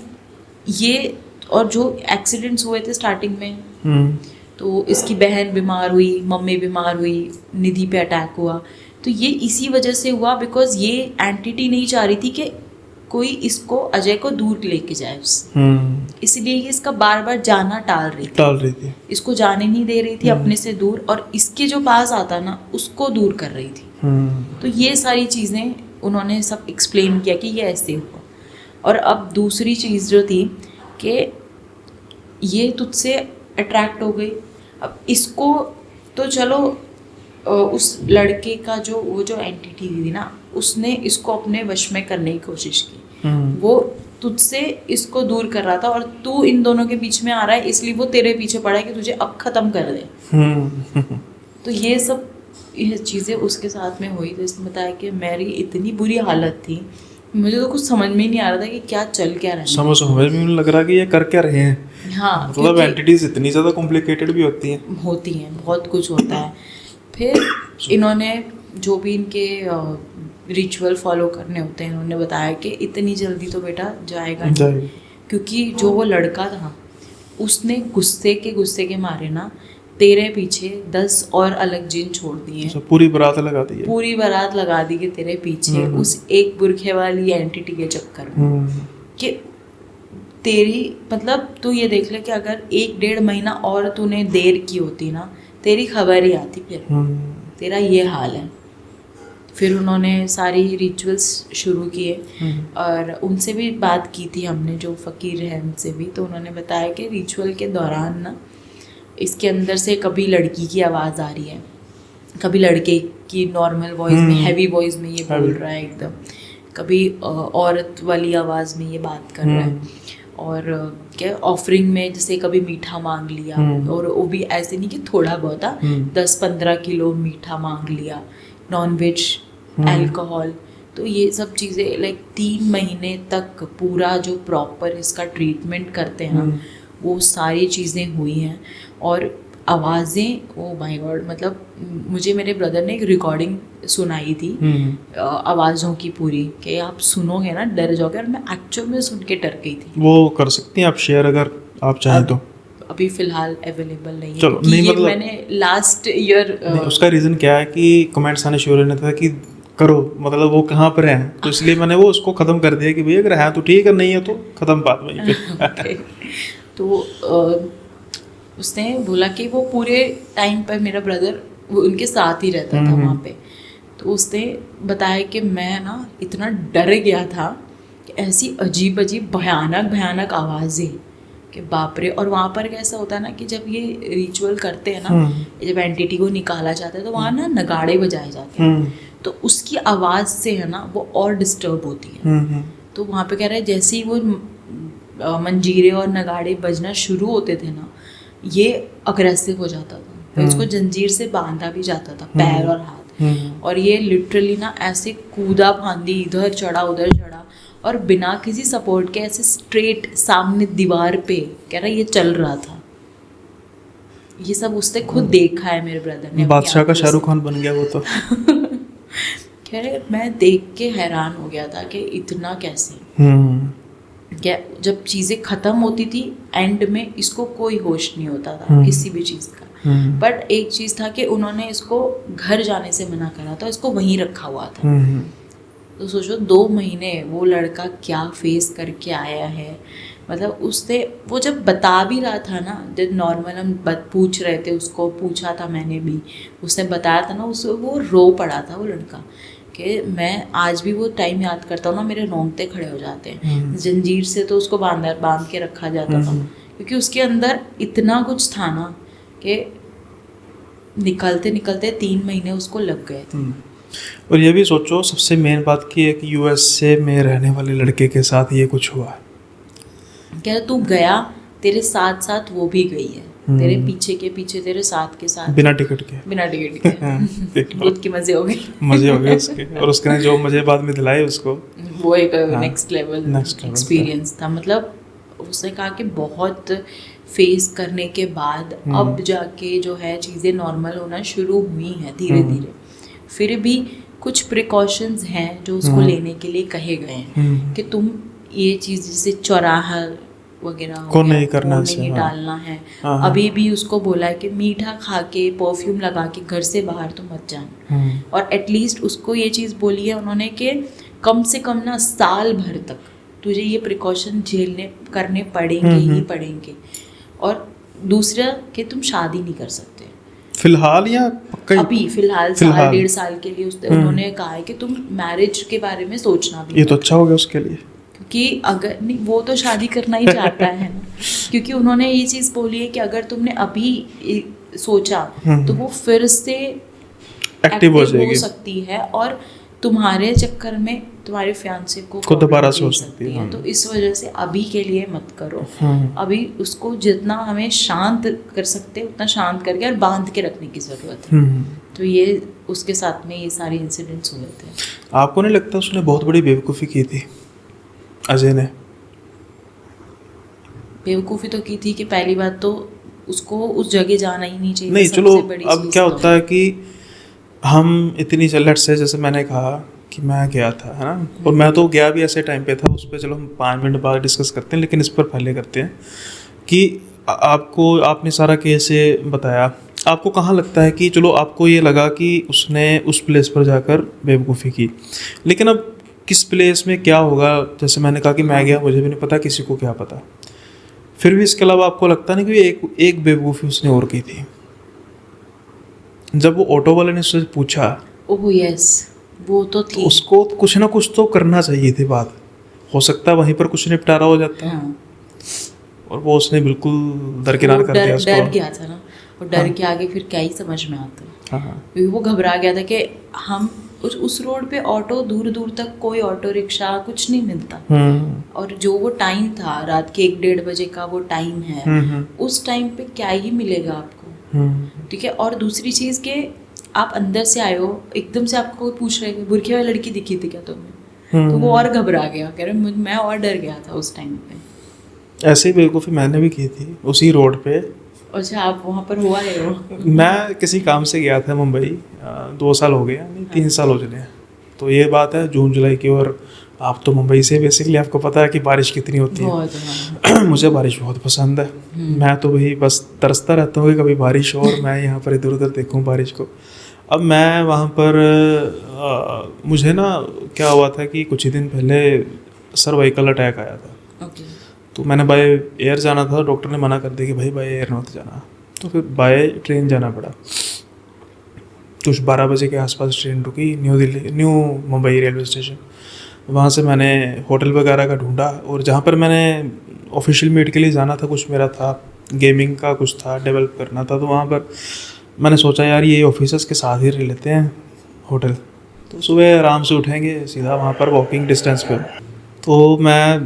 ये, और जो एक्सीडेंट्स हुए थे स्टार्टिंग में, तो इसकी बहन बीमार हुई, मम्मी बीमार हुई, निधि पे अटैक हुआ, तो ये इसी वजह से हुआ बिकॉज ये एंटिटी नहीं चाह रही थी कि कोई इसको, अजय को दूर लेके जाए उससे, इसलिए ये इसका बार बार जाना टाल रही थी, इसको जाने नहीं दे रही थी अपने से दूर, और इसके जो पास आता ना उसको दूर कर रही थी। तो ये सारी चीज़ें उन्होंने सब एक्सप्लेन किया कि ये ऐसे हुआ। और अब दूसरी चीज़ जो थी कि ये तुझसे अट्रैक्ट हो गई, अब इसको तो चलो उस लड़के का वो जो एंटिटी थी ना, उसने इसको अपने वश में करने की कोशिश की, वो तुझसे इसको दूर कर रहा था और तू इन दोनों के बीच में आ रहा है, इसलिए वो तेरे पीछे पड़ा है कि तुझे अब ख़त्म कर दे। तो ये सब चीज़ें उसके साथ में हुई। तो इसने बताया कि मेरी इतनी बुरी हालत थी, मुझे तो कुछ समझ में ही नहीं आ रहा था कि क्या चल क्या रहा है, समझ में नहीं लग रहा कि ये कर क्या रहे हैं। हाँ, मतलब एंटिटीज इतनी ज़्यादा कॉम्प्लिकेटेड भी होती हैं, बहुत कुछ होता है। फिर इन्होंने जो भी इनके रिचुअल फॉलो करने होते हैं, इन्होंने बताया कि इतनी जल्दी तो बेटा जाएगा नहीं, क्योंकि जो वो लड़का था उसने गुस्से के मारे ना तेरे पीछे 10 और अलग जिन छोड़ दिए, पूरी बारात लगा दी कि तेरे पीछे उस एक बुरखे वाली एंटिटी के चक्कर में, कि तेरी, मतलब तू ये देख ले कि अगर 1-1.5 महीना और तूने देर की होती ना, तेरी खबर ही आती, फिर तेरा ये हाल है। फिर उन्होंने सारी रिचुअल्स शुरू किए और उनसे भी बात की थी हमने, जो फ़कीर हैं उनसे भी। तो उन्होंने बताया कि रिचुअल के दौरान ना इसके अंदर से कभी लड़की की आवाज़ आ रही है, कभी लड़के की नॉर्मल वॉइस में, हैवी वॉइस में ये बोल रहा है एकदम, कभी औरत वाली आवाज़ में ये बात कर रहा है, और क्या ऑफरिंग में जैसे कभी मीठा मांग लिया, और वो भी ऐसे नहीं कि थोड़ा बहुत, 10-15 किलो मीठा मांग लिया, नॉन वेज, अल्कोहल। तो ये सब चीज़ें लाइक 3 महीने तक पूरा जो प्रॉपर इसका ट्रीटमेंट करते हैं ना, वो सारी चीज़ें हुई हैं। और आवाज़ें, ओ माय गॉड, मतलब मुझे मेरे ब्रदर ने एक रिकॉर्डिंग सुनाई थी आवाज़ों की पूरी, कि आप सुनोगे ना डर जाओगे, और मैं एक्चुअल में सुन के डर गई थी। वो कर सकती हैं आप शेयर अगर आप चाहें तो? अभी फ़िलहाल अवेलेबल नहीं है। चलो, नहीं, मतलब मैंने लास्ट ईयर उसका रीज़न क्या है कि कमेंट्स आने शुरू होने था कि करो, मतलब वो कहाँ पर हैं, तो इसलिए मैंने वो उसको ख़त्म कर दिया कि भैया अगर है तो ठीक है, नहीं है तो ख़त्म बात वहीं पे। तो उसने बोला कि वो पूरे टाइम पर मेरा ब्रदर वो उनके साथ ही रहता था वहाँ पे। तो उसने बताया कि मैं ना इतना डर गया था कि ऐसी अजीब अजीब भयानक आवाज़ें, कि बाप रे। और वहाँ पर कैसा होता है ना कि जब ये रिचुअल करते हैं ना, जब एंटिटी को निकाला जाता है तो वहाँ ना नगाड़े बजाए जाते हैं, तो उसकी आवाज़ से है ना वो और डिस्टर्ब होती है। तो वहाँ पे कह रहा है जैसे ही वो मंजीरे और नगाड़े बजना शुरू होते थे ना, ये अग्रेसिव हो जाता था, तो इसको जंजीर से बांधा भी जाता था पैर और हाथ, और ये लिटरली ना ऐसे कूदा फांदी, इधर चढ़ा उधर चढ़ा, और बिना किसी सपोर्ट के ऐसे स्ट्रेट सामने दीवार पे कह रहा ये चल रहा था। ये सब उसने खुद देखा है मेरे ब्रदर ने। बादशाह का शाहरुख खान बन गया वो तो। कह रहे मैं देख के हैरान हो गया था कि इतना कैसे। क्या जब चीज़ें ख़त्म होती थी एंड में इसको कोई होश नहीं होता था किसी भी चीज़ का। बट एक चीज़ था कि उन्होंने इसको घर जाने से मना करा था, इसको वहीं रखा हुआ था। तो सोचो 2 महीने वो लड़का क्या फेस करके आया है। मतलब उसने वो जब बता भी रहा था ना, जब नॉर्मल हम पूछ रहे थे उसको, पूछा था मैंने भी, उसने बताया था ना, उसको वो रो पड़ा था वो लड़का कि मैं आज भी वो टाइम याद करता हूँ ना, मेरे रोंगटे खड़े हो जाते हैं। जंजीर से तो उसको बांध के रखा जाता था क्योंकि उसके अंदर इतना कुछ था ना कि निकलते निकलते 3 महीने उसको लग गए थे। और ये भी सोचो, सबसे मेन बात की है कि यूएसए में रहने वाले लड़के के साथ ये कुछ हुआ है। कह रहा तू गया, तेरे साथ साथ वो भी गई है, तेरे पीछे के पीछे, तेरे साथ के साथ, बिना टिकट के दूध के मजे हो गए उसके। और उसके ने जो मजे बाद में दिलाए उसको, वो एक नेक्स्ट लेवल एक्सपीरियंस था। मतलब उसने कहा कि बहुत फेस करने के बाद अब जाके जो है चीज़ें नॉर्मल होना शुरू हुई हैं धीरे धीरे। फिर भी कुछ प्रिकॉशंस हैं जो उसको लेने के लिए कहे गए हैं कि तुम ये चीज़ जैसे चौराहा वगैरह को नहीं करना, नहीं डालना है। अभी भी उसको बोला है कि मीठा खा के परफ्यूम लगा के घर से बाहर तो मत जाना। और एटलीस्ट उसको ये चीज़ बोली है उन्होंने कि कम से कम ना साल भर तक तुझे ये प्रिकॉशन करने पड़ेंगे ही पड़ेंगे। और दूसरा कि तुम शादी नहीं कर सकते फिलहाल, या अभी फिलहाल 1.5 साल के लिए उन्होंने कहा है कि तुम मैरिज के बारे में सोचना भी। ये तो अच्छा हो गया उसके लिए, क्योंकि अगर नहीं, वो तो शादी करना ही चाहता है ना। क्योंकि उन्होंने ये चीज़ बोली है कि अगर तुमने अभी सोचा तो वो फिर से एक्टिव हो सकती है और तुम्हारे चक्कर में तुम्हारे फियांसे को दोबारा सोच सकती है। तो इस वजह से अभी के लिए मत करो। अभी उसको जितना हमें शांत कर सकते उतना शांत करके और बांध के रखने की ज़रूरत है। तो ये उसके साथ में ये सारे इंसिडेंट्स हुए थे। आपको नहीं लगता उसने बहुत बड़ी बेवकूफ़ी की थी अजय ने? बेवकूफ़ी तो की थी कि पहली बात तो उसको उस जगह जाना ही नहीं चाहिए। नहीं चलो, अब क्या होता है कि हम इतनी चलट से, जैसे मैंने कहा कि मैं गया था, है ना, और मैं तो गया भी ऐसे टाइम पे था, उस पर चलो हम 5 मिनट बाद डिस्कस करते हैं, लेकिन इस पर पहले करते हैं कि आपने सारा केस बताया, आपको कहाँ लगता है कि चलो आपको ये लगा कि उसने उस प्लेस पर जाकर बेवकूफ़ी की, लेकिन अब किस प्लेस में क्या होगा, जैसे मैंने कहा कि मैं गया, मुझे भी नहीं पता, किसी को क्या पता। फिर भी इसके अलावा आपको लगता नहीं कि एक बेवकूफ़ी उसने और की थी? जब वो ऑटो वाले ने उससे पूछा, ओह यस, वो तो थी, तो उसको कुछ ना कुछ तो करना चाहिए थी बात, हो सकता है वहीं पर कुछ निपटारा हो जाता है। और वो उसने बिल्कुल दरकिनार कर दिया उसको। डर गया था ना, और डर के आगे फिर क्या ही समझ में आता है। क्योंकि वो घबरा गया था कि हम उस रोड पे ऑटो दूर दूर तक कोई ऑटो रिक्शा कुछ नहीं मिलता। और जो वो टाइम था रात के 1-1:30 बजे का वो टाइम है, उस टाइम पे क्या ही मिलेगा आपको, ठीक है। और दूसरी चीज़ के आप अंदर से आए हो, एकदम से आपको कोई पूछ रहे बुरखे वाली लड़की दिखी थी क्या तुम्हें, तो वो और घबरा गया, कह रहे मैं और डर गया था उस टाइम पे। ऐसे ही बेवकूफ़ी मैंने भी की थी उसी रोड पे। अच्छा, आप वहाँ पर हुआ है हो? मैं किसी काम से गया था मुंबई, 2 साल हो गए, नहीं 3 साल हो चले हैं, तो ये बात है जून जुलाई की। और आप तो मुंबई से, बेसिकली आपको पता है कि बारिश कितनी होती है। मुझे बारिश बहुत पसंद है। मैं तो वही बस तरसता रहता हूँ कि कभी बारिश हो और मैं यहाँ पर इधर उधर देखूँ बारिश को। अब मैं वहाँ पर मुझे ना क्या हुआ था कि कुछ ही दिन पहले सर्वाइकल अटैक आया था। तो मैंने बाय एयर जाना था, डॉक्टर ने मना कर दिया कि भाई बाय एयर मत जाना, तो फिर बाय ट्रेन जाना पड़ा। कुछ 12 बजे के आसपास ट्रेन रुकी न्यू मुंबई रेलवे स्टेशन। वहाँ से मैंने होटल वगैरह का ढूंढा, और जहाँ पर मैंने ऑफिशियल मीट के लिए जाना था, कुछ मेरा था गेमिंग का, कुछ था डेवलप करना था, तो वहाँ पर मैंने सोचा यार ये ऑफिसर्स के साथ ही रह लेते हैं होटल, तो सुबह आराम से उठेंगे सीधा वहाँ पर वॉकिंग डिस्टेंस पे। तो मैं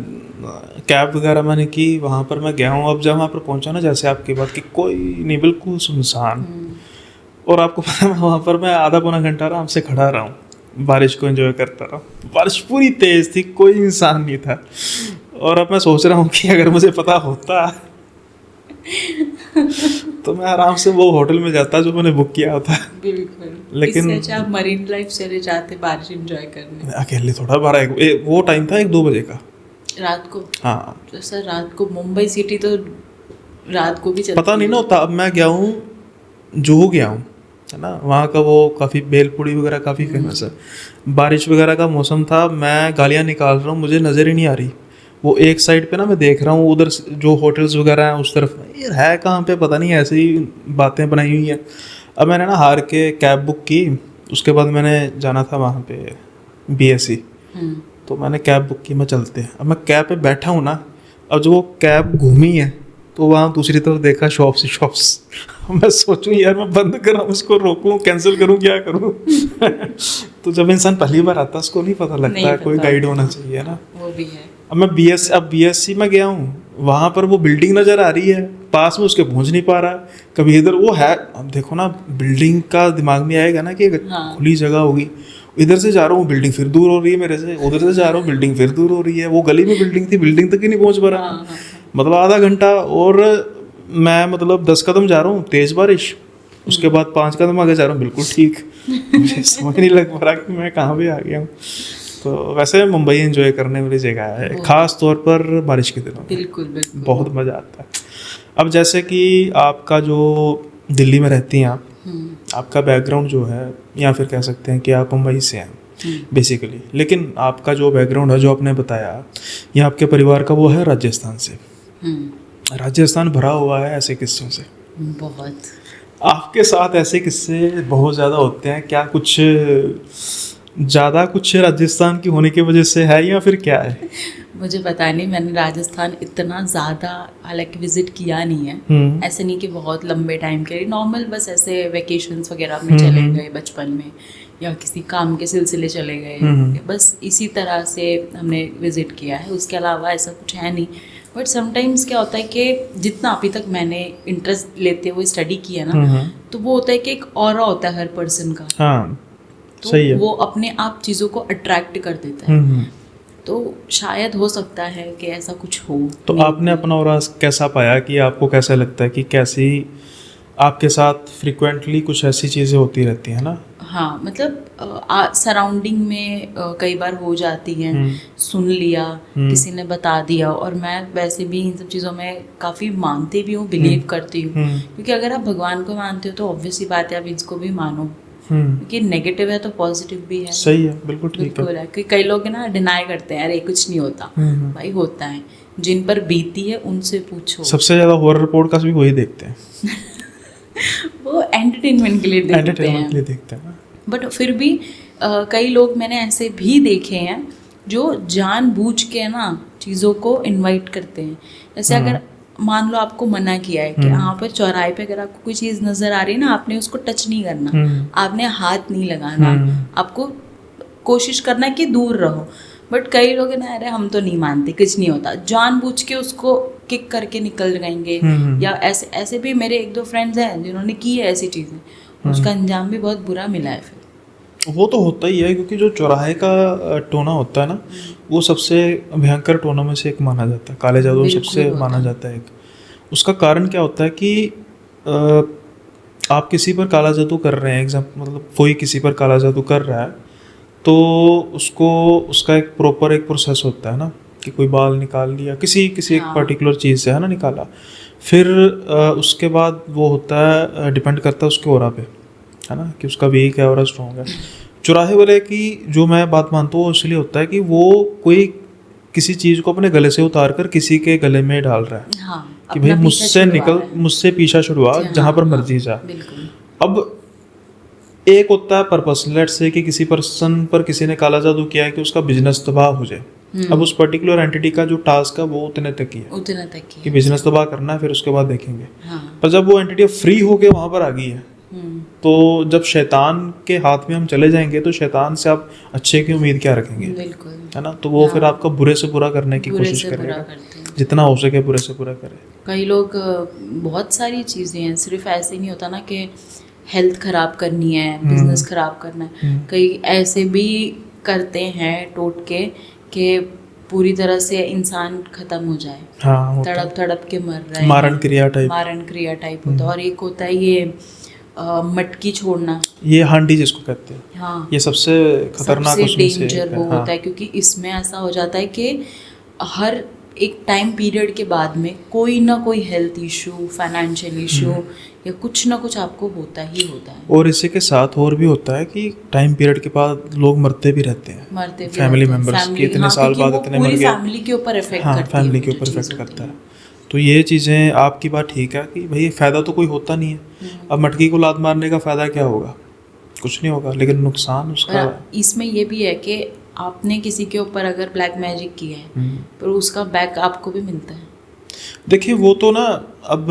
कैब वगैरह मैंने की, वहाँ पर मैं गया हूँ। अब जब वहाँ पर पहुँचा ना, जैसे आपकी बात की कोई नहीं, बिल्कुल सुनसान। और आपको पता है वहाँ पर मैं आधा पौना घंटा आराम से खड़ा रहा हूँ, बारिश को एंजॉय करता रहा। बारिश पूरी तेज़ थी, कोई इंसान नहीं था। और अब मैं सोच रहा हूँ कि अगर मुझे पता होता तो मैं आराम से वो होटल में जाता जो मैंने बुक किया होता। बिल्कुल, लेकिन इससे अच्छा आप मरीन लाइफ चले जाते बारिश एंजॉय करने। अकेले थोड़ा, वो टाइम था 1-2 बजे का, रात को? हाँ, तो सर रात को मुंबई सिटी तो रात को भी चलती पता नहीं ना होता। अब मैं गया हूँ, जुहू गया हूँ, है ना, वहाँ का वो काफ़ी भेलपूरी वगैरह काफ़ी फेमस है। बारिश वगैरह का मौसम था, मैं गालियाँ निकाल रहा हूँ, मुझे नज़र ही नहीं आ रही। वो एक साइड पे ना मैं देख रहा हूँ उधर जो होटल्स वगैरह हैं उस तरफ, यार है कहाँ पे पता नहीं, ऐसी ही बातें बनाई हुई हैं। अब मैंने ना हार के कैब बुक की, उसके बाद मैंने जाना था वहाँ पे BSC, तो मैंने कैब बुक की, मैं चलते हैं। अब मैं कैब पे बैठा हूँ ना, अब जब वो कैब घूमी है तो वहाँ दूसरी तरफ देखा शॉप्स ही शॉप्स। मैं सोचूं यार मैं बंद कराऊँ, उसको रोकूं, कैंसिल करूँ, क्या करूँ। तो जब इंसान पहली बार आता है उसको नहीं पता लगता नहीं है, कोई पता गाइड होता। होना चाहिए ना। वो भी है। अब मैं BSC में गया हूँ, वहाँ पर वो बिल्डिंग नज़र आ रही है, पास में उसके पहुँच नहीं पा रहा। कभी इधर वो है, अब देखो ना बिल्डिंग का दिमाग में आएगा ना कि हाँ। खुली जगह होगी, इधर से जा रहा हूँ बिल्डिंग फिर दूर हो रही है मेरे से, उधर से जा रहा हूँ बिल्डिंग फिर दूर हो रही है, वो गली में बिल्डिंग थी, बिल्डिंग तक ही नहीं पहुँच पा रहा। हाँ, हाँ, मतलब आधा घंटा, और मैं मतलब 10 कदम जा रहा हूँ, तेज़ बारिश, उसके बाद 5 कदम आगे जा रहा हूँ, बिल्कुल ठीक। मुझे समझ नहीं लग पा रहा कि मैं कहाँ पे आ गया हूँ। तो वैसे मुंबई एंजॉय करने वाली जगह है, ख़ास तौर पर बारिश के दिनों में। बिल्कुल बिल्कुल। बहुत मज़ा आता है। अब जैसे कि आपका जो दिल्ली में रहती हैं आप, आपका बैकग्राउंड जो है, या फिर कह सकते हैं कि आप मुंबई से हैं बेसिकली, लेकिन आपका जो बैकग्राउंड है जो आपने बताया, ये आपके परिवार का वो है राजस्थान से। राजस्थान भरा हुआ है ऐसे किस्सों से। बहुत। आपके साथ ऐसे किस्से बहुत ज़्यादा होते हैं क्या? कुछ ज़्यादा कुछ राजस्थान की होने की वजह से है या फिर क्या है? मुझे पता नहीं, मैंने राजस्थान इतना ज़्यादा हालांकि विजिट किया नहीं है। ऐसे नहीं कि बहुत लंबे टाइम के लिए, नॉर्मल बस ऐसे वेकेशंस वगैरह में चले गए बचपन में, या किसी काम के सिलसिले चले गए, बस इसी तरह से हमने विजिट किया है। उसके अलावा ऐसा कुछ है नहीं। बट समटाइम्स क्या होता है कि जितना अभी तक मैंने इंटरेस्ट लेते हुए स्टडी किया ना, तो वो होता है कि एक ऑरा होता है हर पर्सन का। हाँ, तो सही है। वो अपने आप चीज़ों को अट्रैक्ट कर देता है। तो शायद हो सकता है कि ऐसा कुछ हो। तो आपने अपना और कैसा पाया कि आपको कैसा लगता है कि कैसी आपके साथ फ्रिक्वेंटली कुछ ऐसी चीज़ें होती रहती हैं ना? हाँ, मतलब सराउंडिंग में कई बार हो जाती हैं, सुन लिया, किसी ने बता दिया, और मैं वैसे भी इन सब चीज़ों में काफ़ी मानती भी हूँ, बिलीव करती हूँ। क्योंकि अगर आप भगवान को मानते हो तो ऑब्वियसली बात है आप इसको भी मानो, क्योंकि नेगेटिव है तो पॉजिटिव भी है। सही है, बिल्कुल ठीक है। बिल्कुल है कि कई लोग ना डिनाई करते हैं, अरे कुछ नहीं होता। भाई होता है, जिन पर बीती है उनसे पूछो। सबसे ज़्यादा हॉरर पॉडकास्ट भी वही देखते हैं। वो एंटरटेनमेंट के लिए देखते हैं। बट फिर भी कई लोग मैंने ऐसे भी देखे हैं जो जानबूझ के ना चीज़ों को इनवाइट करते हैं। जैसे अगर मान लो आपको मना किया है कि यहाँ पर चौराहे पे अगर आपको कोई चीज़ नज़र आ रही है ना, आपने उसको टच नहीं करना, आपने हाथ नहीं लगाना, आपको कोशिश करना है कि दूर रहो। बट कई लोग ना, अरे हम तो नहीं मानते, कुछ नहीं होता, जानबूझ के उसको किक करके निकल जाएंगे। या ऐसे ऐसे भी मेरे 1-2 फ्रेंड्स हैं जिन्होंने की है ऐसी चीज़ें, उसका अंजाम भी बहुत बुरा मिला है। फिर वो तो होता ही है, क्योंकि जो चौराहे का टोना होता है ना, वो सबसे भयंकर टोनों में से एक माना जाता है, काले जादू सबसे माना जाता है एक। उसका कारण क्या होता है कि आप किसी पर काला जादू कर रहे हैं, मतलब कोई किसी पर काला जादू कर रहा है, तो उसको उसका एक प्रॉपर एक प्रोसेस होता है ना, कि कोई बाल निकाल लिया किसी एक पर्टिकुलर चीज़ से, है ना, निकाला, फिर उसके बाद वो होता है, डिपेंड करता है उसके ऑरा पे, है ना, कि उसका वीक है और स्ट्रॉन्ग है। चौराहे वाले की जो मैं बात मानता हूँ, इसलिए होता है कि वो कोई किसी चीज़ को अपने गले से उतार कर किसी के गले में डाल रहा है। हाँ, कि भाई मुझसे पीछा छुड़वा, जहाँ पर मर्जी जा। अब एक होता है पर्पस, लेट से कि किसी पर्सन पर किसी ने काला जादू किया है कि उसका बिजनेस तबाह हो जाए। अब उस पर्टिकुलर एंटिटी का जो टास्क है वो उतने तक ही है कि बिजनेस तबाह करना है, फिर उसके बाद देखेंगे। पर जब वो एंटिटी फ्री होके वहाँ पर आ गई है, तो जब शैतान के हाथ में हम चले जाएंगे तो शैतान से आप अच्छे की उम्मीद क्या रखेंगे, है ना? तो वो फिर आपका बुरे से बुरा करने की कोशिश करेगा, जितना हो सके बुरे से बुरा करे। कई लोग बहुत सारी चीज़ें हैं, सिर्फ ऐसे नहीं होता ना कि हेल्थ ख़राब करनी है, बिजनेस ख़राब करना है। कई ऐसे भी करते हैं टोटके कि पूरी तरह से इंसान ख़त्म हो जाए। हाँ, तड़प के मर रहे हैं, मारण क्रिया टाइप होता है। और एक होता है ये मटकी छोड़ना, ये हांडी जिसको कहते हैं। हाँ, ये सबसे खतरनाक, सबसे डेंजर वो होता है, क्योंकि इसमें ऐसा हो जाता है कि हर एक टाइम पीरियड के बाद में कोई ना कोई हेल्थ इशू, फाइनेंशियल इशू या कुछ ना कुछ आपको होता ही होता है। और इसी के साथ और भी होता है कि टाइम पीरियड के बाद लोग मरते भी रहते हैं, मरते भी फैमिली रहते हैं, मेम्बर्स family- की इतने हाँ, साल क्योंकि बाद वो इतने मर पूरी गए। फैमिली के ऊपर इफेक्ट हाँ, करती फैमिली है के वो ऊपर जो इफेक्ट चीज़ होती करता है। है। तो ये चीज़ें आपकी बात ठीक है कि भाई फ़ायदा तो कोई होता नहीं है। अब मटकी को लात मारने का फ़ायदा क्या होगा? कुछ नहीं होगा, लेकिन नुकसान उसका। और इसमें ये भी है कि आपने किसी के ऊपर अगर ब्लैक मैजिक किया है तो उसका बैक आपको भी मिलता है। देखिए वो तो ना अब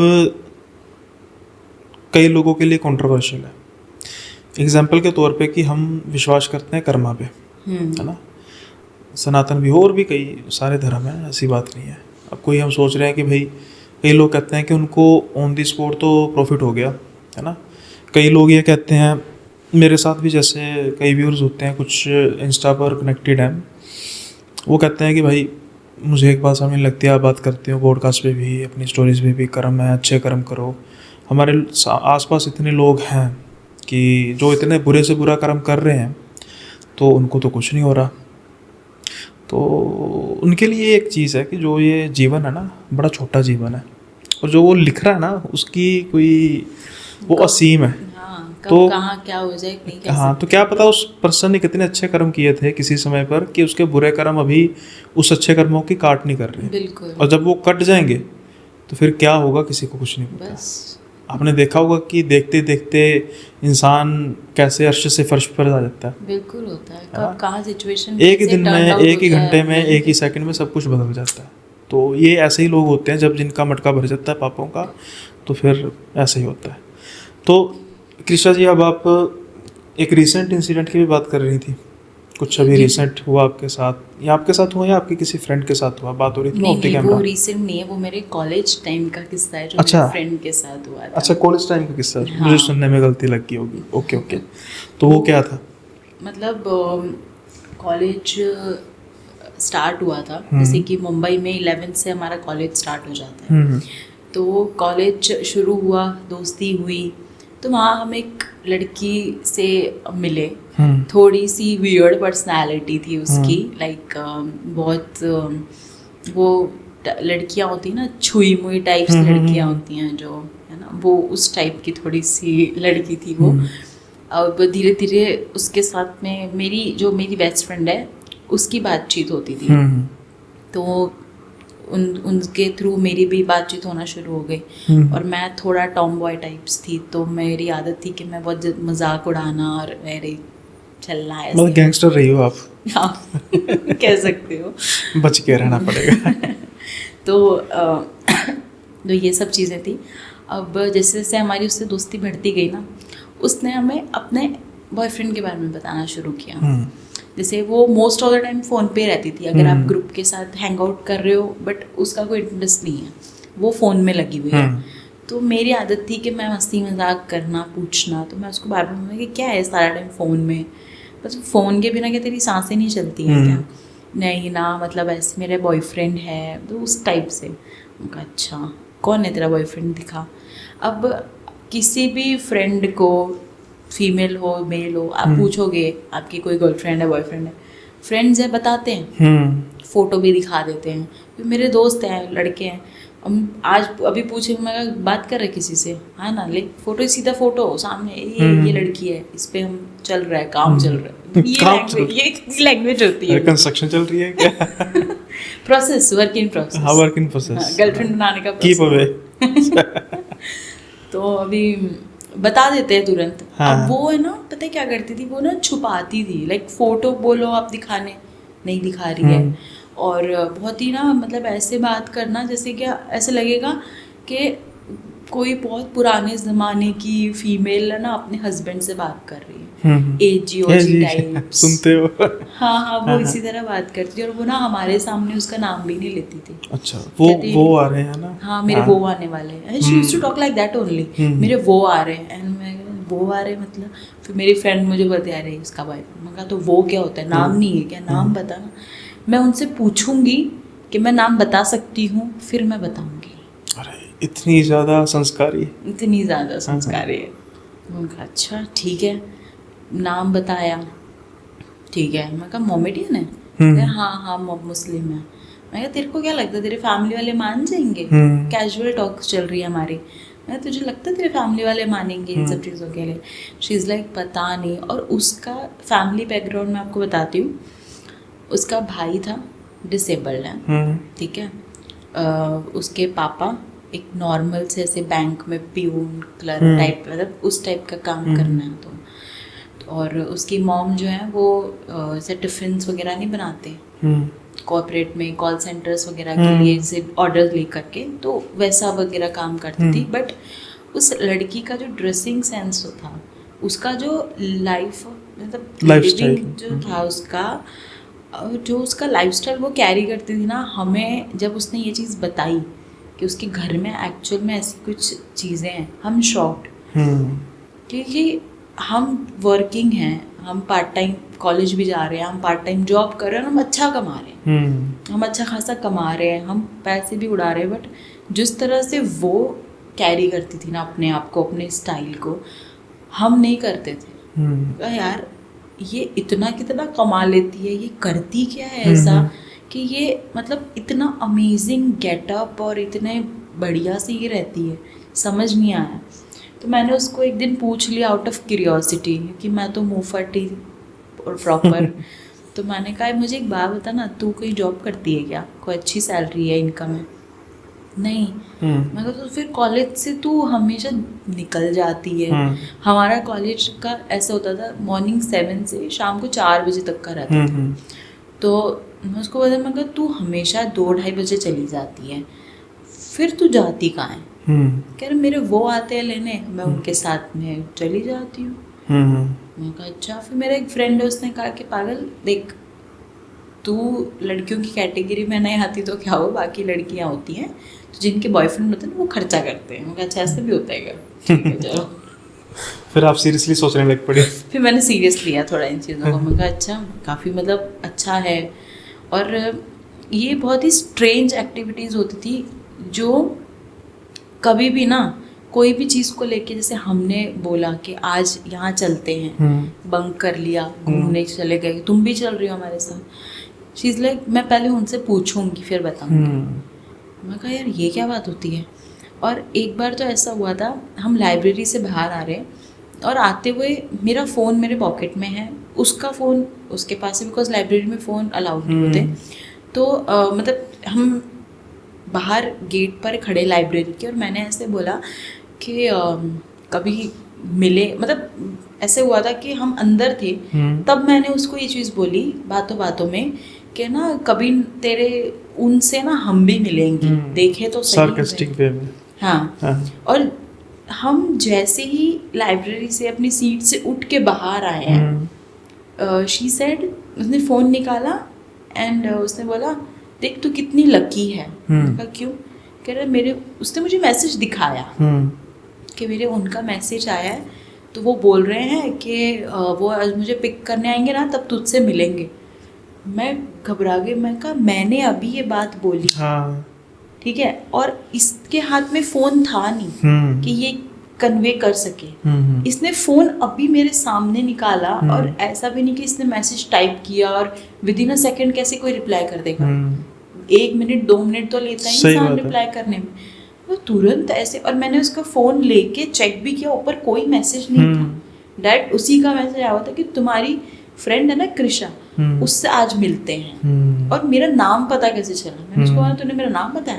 कई लोगों के लिए कंट्रोवर्शियल है। एग्जाम्पल के तौर पे कि हम विश्वास करते हैं कर्मा पे, है ना, सनातन भी हो और भी कई सारे धर्म हैं, ऐसी बात नहीं है। अब कोई हम सोच रहे हैं कि भाई कई लोग कहते हैं कि उनको ऑन दी स्पॉट तो प्रॉफिट हो गया, है ना। कई लोग ये कहते हैं, मेरे साथ भी जैसे कई व्यूअर्स होते हैं कुछ इंस्टा पर कनेक्टेड हैं, वो कहते हैं कि भाई मुझे एक बात समझ नहीं लगती, आप बात करते हो पॉडकास्ट पे भी, अपनी स्टोरीज पे भी, कर्म है, अच्छे कर्म करो। हमारे आसपास इतने लोग हैं कि जो इतने बुरे से बुरा कर्म कर रहे हैं तो उनको तो कुछ नहीं हो रहा। तो उनके लिए एक चीज़ है कि जो ये जीवन है ना, बड़ा छोटा जीवन है, और जो वो लिख रहा है ना उसकी कोई वो असीम है। हाँ, कब तो कहाँ क्या हो जाए नहीं कह हाँ, तो क्या पता उस पर्सन ने कितने अच्छे कर्म किए थे किसी समय पर कि उसके बुरे कर्म अभी उस अच्छे कर्मों की काट नहीं कर रहे। बिल्कुल। और जब वो कट जाएंगे तो फिर क्या होगा किसी को कुछ नहीं पता। बस आपने देखा होगा कि देखते देखते इंसान कैसे अर्श से फर्श पर आ जाता है। बिल्कुल होता है, हाँ। कब कहाँ सिचुएशन एक ही दिन में, एक ही घंटे में, एक ही सेकंड में सब कुछ बदल जाता है। तो ये ऐसे ही लोग होते हैं जब जिनका मटका भर जाता है पापों का, तो फिर ऐसे ही होता है। तो कृष्णा जी, अब आप एक रिसेंट इंसिडेंट की भी बात कर रही थी, कुछ अभी रिसेंट हुआ आपके साथ, या आपके साथ हुआ या आपके किसी फ्रेंड के साथ हुआ, बात हो रही थी ऑफ द नहीं, कैमरा। वो रिसेंट नहीं है, वो मेरे कॉलेज टाइम का किस्सा है जो अच्छा। मेरे फ्रेंड के साथ हुआ था। अच्छा, कॉलेज टाइम का किस्सा, हाँ। मुझे सुनने में गलती लगी होगी। ओके ओके, तो वो क्या था? मतलब कॉलेज स्टार्ट हुआ था, जैसे कि मुंबई में 11 से हमारा कॉलेज स्टार्ट हो जाता है। तो कॉलेज शुरू हुआ, दोस्ती हुई, तो वहाँ हम एक लड़की से मिले। थोड़ी सी वियर्ड पर्सनालिटी थी उसकी, लाइक बहुत वो लड़कियाँ होती हैं ना, छुई मुई टाइप्स लड़कियाँ होती हैं जो, है ना, वो उस टाइप की थोड़ी सी लड़की थी वो। अब धीरे धीरे उसके साथ में मेरी बेस्ट फ्रेंड है उसकी बातचीत होती थी। तो उनके थ्रू मेरी भी बातचीत होना शुरू हो गई। और मैं थोड़ा टॉम बॉय टाइप्स थी, तो मेरी आदत थी कि मैं बहुत मजाक उड़ाना और मेरे चलना ऐसे। मतलब गैंगस्टर रही हो आप? हाँ कह सकते हो। बच के रहना पड़ेगा। तो ये सब चीज़ें थी। अब जैसे जैसे हमारी उससे दोस्ती बढ़ती गई ना, उसने हमें अपने बॉयफ्रेंड के बारे में बताना शुरू किया। जैसे वो most of the time phone पे रहती थी, अगर आप ग्रुप के साथ हैंग आउट कर रहे हो, बट उसका कोई इंटरेस्ट नहीं है, वो फ़ोन में लगी हुई है। तो मेरी आदत थी कि मैं हंसी मजाक करना, पूछना, तो मैं उसको बार बार कि क्या है सारा टाइम फ़ोन में, बस फ़ोन के बिना क्या तेरी सांसें नहीं चलती हैं क्या? नहीं ना, मतलब ऐसे मेरा बॉयफ्रेंड है, तो उस टाइप से। उनका अच्छा कौन है तेरा बॉयफ्रेंड, दिखा। अब किसी भी फ्रेंड को, फीमेल हो मेल हो, आप पूछोगे आपकी कोई गर्लफ्रेंड है बॉयफ्रेंड है, फ्रेंड्स है बताते हैं, फ़ोटो भी दिखा देते हैं। तो मेरे दोस्त हैं, लड़के हैं, हम आज अभी पूछे, मैं बात कर रहे किसी से, हाँ ना, ले फोटो, सीधा फोटो सामने, ये लड़की है, इस पे हम चल रहा है, काम चल रहा है। ये लैंग्वेज होती है, कंस्ट्रक्शन चल रही है क्या? Process, work in process. हाँ, वर्क इन प्रोसेस, गर्लफ्रेंड बनाने का कीप अवे। तो अभी बता देते हैं तुरंत। हाँ। अब वो है ना, पता है क्या करती थी वो ना, छुपाती थी, लाइक फोटो बोलो आप दिखाने, नहीं दिखा रही है। और बहुत ही ना, मतलब ऐसे बात करना जैसे क्या ऐसे लगेगा कि कोई बहुत पुराने ज़माने की फीमेल है ना, अपने हस्बैंड से बात कर रही है, एजी ओजी टाइप, सुनते हो? हाँ, वो इसी तरह बात करती है। और वो ना हमारे सामने उसका नाम भी नहीं लेती थी। अच्छा, वो आ रहे हैं ना? हाँ, मेरे वो आने वाले हैं, she used to talk like that only, मेरे वो आ रहे हैं। एंड मैं, वो आ रहे मतलब, फिर मेरी फ्रेंड मुझे बता रही उसका बॉयफ्रेंड। मैं कहा तो वो क्या होता है, नाम नहीं है क्या, नाम बता ना। मैं उनसे पूछूंगी कि मैं नाम बता सकती हूँ, फिर मैं बताऊंगी। अरे इतनी ज़्यादा संस्कारी, इतनी ज़्यादा संस्कारी है। उनका अच्छा ठीक है, नाम बताया, ठीक है। मैं कहा मोमेडियन है? हाँ हाँ, मुस्लिम है। मैं कहा तेरे को क्या लगता है तेरे फैमिली वाले मान जाएंगे? कैजुअल टॉक्स चल रही है हमारी। मैं तुझे लगता है तेरे फैमिली वाले मानेंगे इन सब चीज़ों के लिए? शी इज़ लाइक पता नहीं। और उसका फैमिली बैकग्राउंड मैं आपको बताती हूँ। उसका भाई था, डिसेबल्ड है, ठीक है। उसके पापा एक नॉर्मल से ऐसे बैंक में पियून क्लर्क टाइप, मतलब उस टाइप का काम करना है तो। और उसकी मॉम जो है वो ऐसे टिफ़िन्स वगैरह नहीं बनाते कॉर्पोरेट में, कॉल सेंटर्स वगैरह के लिए से ऑर्डर ले करके, तो वैसा वगैरह काम करती थी। बट उस लड़की का जो ड्रेसिंग सेंस था, उसका जो लाइफ मतलब लिविंग जो था उसका, जो उसका लाइफस्टाइल वो कैरी करती थी ना, हमें जब उसने ये चीज़ बताई कि उसके घर में एक्चुअल में ऐसी कुछ चीज़ें हैं, हम शॉक्ड। क्योंकि हम वर्किंग हैं, हम पार्ट टाइम कॉलेज भी जा रहे हैं, हम पार्ट टाइम जॉब कर रहे हैं, हम अच्छा कमा रहे हैं, हम अच्छा खासा कमा रहे हैं, हम पैसे भी उड़ा रहे हैं। बट जिस तरह से वो कैरी करती थी ना अपने आप को, अपने स्टाइल को, हम नहीं करते थे। यार ये इतना कितना कमा लेती है, ये करती क्या है ऐसा कि ये मतलब इतना अमेजिंग गेटअप और इतने बढ़िया से ही रहती है, समझ नहीं आया। तो मैंने उसको एक दिन पूछ लिया आउट ऑफ क्यूरियोसिटी कि मैं तो मुँह फटी और प्रॉपर तो मैंने कहा मुझे एक बात बता ना, तू कोई जॉब करती है क्या, कोई अच्छी सैलरी है, इनकम है? नहीं। मैं कहा तो फिर कॉलेज से तू हमेशा निकल जाती है। हमारा कॉलेज का ऐसा होता था, मॉर्निंग 7 से शाम को 4 बजे तक का रहता था। तो मैं उसको बोला, मैं कहा तू हमेशा 2-2:30 बजे चली जाती है, फिर तू जाती कहाँ है? कह रहे मेरे वो आते हैं लेने, मैं उनके साथ में चली जाती हूँ। मैं कहा अच्छा। फिर मेरा एक फ्रेंड है, उसने कहा कि पागल देख, तू लड़कियों की कैटेगरी में नहीं आती तो क्या हो, बाकी लड़कियाँ होती हैं तो जिनके बॉयफ्रेंड होते हैं ना वो खर्चा करते हैं। मैं कहा अच्छा ऐसे भी होता है क्या? ठीक है चलो। फिर आप सीरियसली सोचने लग पड़े? फिर मैंने सीरियस लिया थोड़ा इन चीज़ों को। मैं कहा अच्छा, काफ़ी मतलब अच्छा है। और ये बहुत ही स्ट्रेंज एक्टिविटीज़ होती थी जो कभी भी ना, कोई भी चीज़ को लेके, जैसे हमने बोला कि आज यहाँ चलते हैं, बंक कर लिया, घूमने चले गए, तुम भी चल रही हो हमारे साथ। शी इज़ लाइक मैं पहले उनसे पूछूंगी फिर बताऊंगी। मैं कहा यार ये क्या बात होती है। और एक बार तो ऐसा हुआ था, हम लाइब्रेरी से बाहर आ रहे और आते हुए मेरा फ़ोन मेरे पॉकेट में है, उसका फ़ोन उसके पास है, बिकॉज लाइब्रेरी में फ़ोन अलाउड नहीं होते। तो मतलब हम बाहर गेट पर खड़े लाइब्रेरी के, और मैंने ऐसे बोला कि कभी मिले, मतलब ऐसे हुआ था कि हम अंदर थे, तब मैंने उसको ये चीज़ बोली बातों बातों में कि ना कभी तेरे उनसे ना हम भी मिलेंगे, देखे तो सही। सार्कास्टिक वे में। हाँ। और हम जैसे ही लाइब्रेरी से अपनी सीट से उठ के बाहर आए हैं, शी सेड, उसने फ़ोन निकाला एंड उसने बोला देख तू कितनी लकी है। कहा क्यों? कह रहा मेरे, उसने मुझे मैसेज दिखाया कि मेरे उनका मैसेज आया है, तो वो बोल रहे हैं कि वो आज मुझे पिक करने आएंगे ना, तब तुझसे मिलेंगे। मैं घबरा गई। मैं कहा मैंने अभी ये बात बोली, ठीक है, और इसके हाथ में फ़ोन था नहीं कि ये कन्वे कर सके। इसने फ़ोन अभी मेरे सामने निकाला, और ऐसा भी नहीं कि इसने मैसेज टाइप किया और विद इन अ सेकेंड कैसे कोई रिप्लाई कर देगा। 1 मिनट 2 मिनट तो लेता ही इंसान रिप्लाई करने में। वो तुरंत ऐसे, और मैंने उसका फ़ोन लेके चेक भी किया, ऊपर कोई मैसेज नहीं था। डायरेक्ट उसी का मैसेज आया हुआ था कि तुम्हारी फ्रेंड है ना कृषा, उससे आज मिलते हैं। और मेरा नाम पता कैसे चला? मैंने उसको बोला तूने मेरा नाम बताया?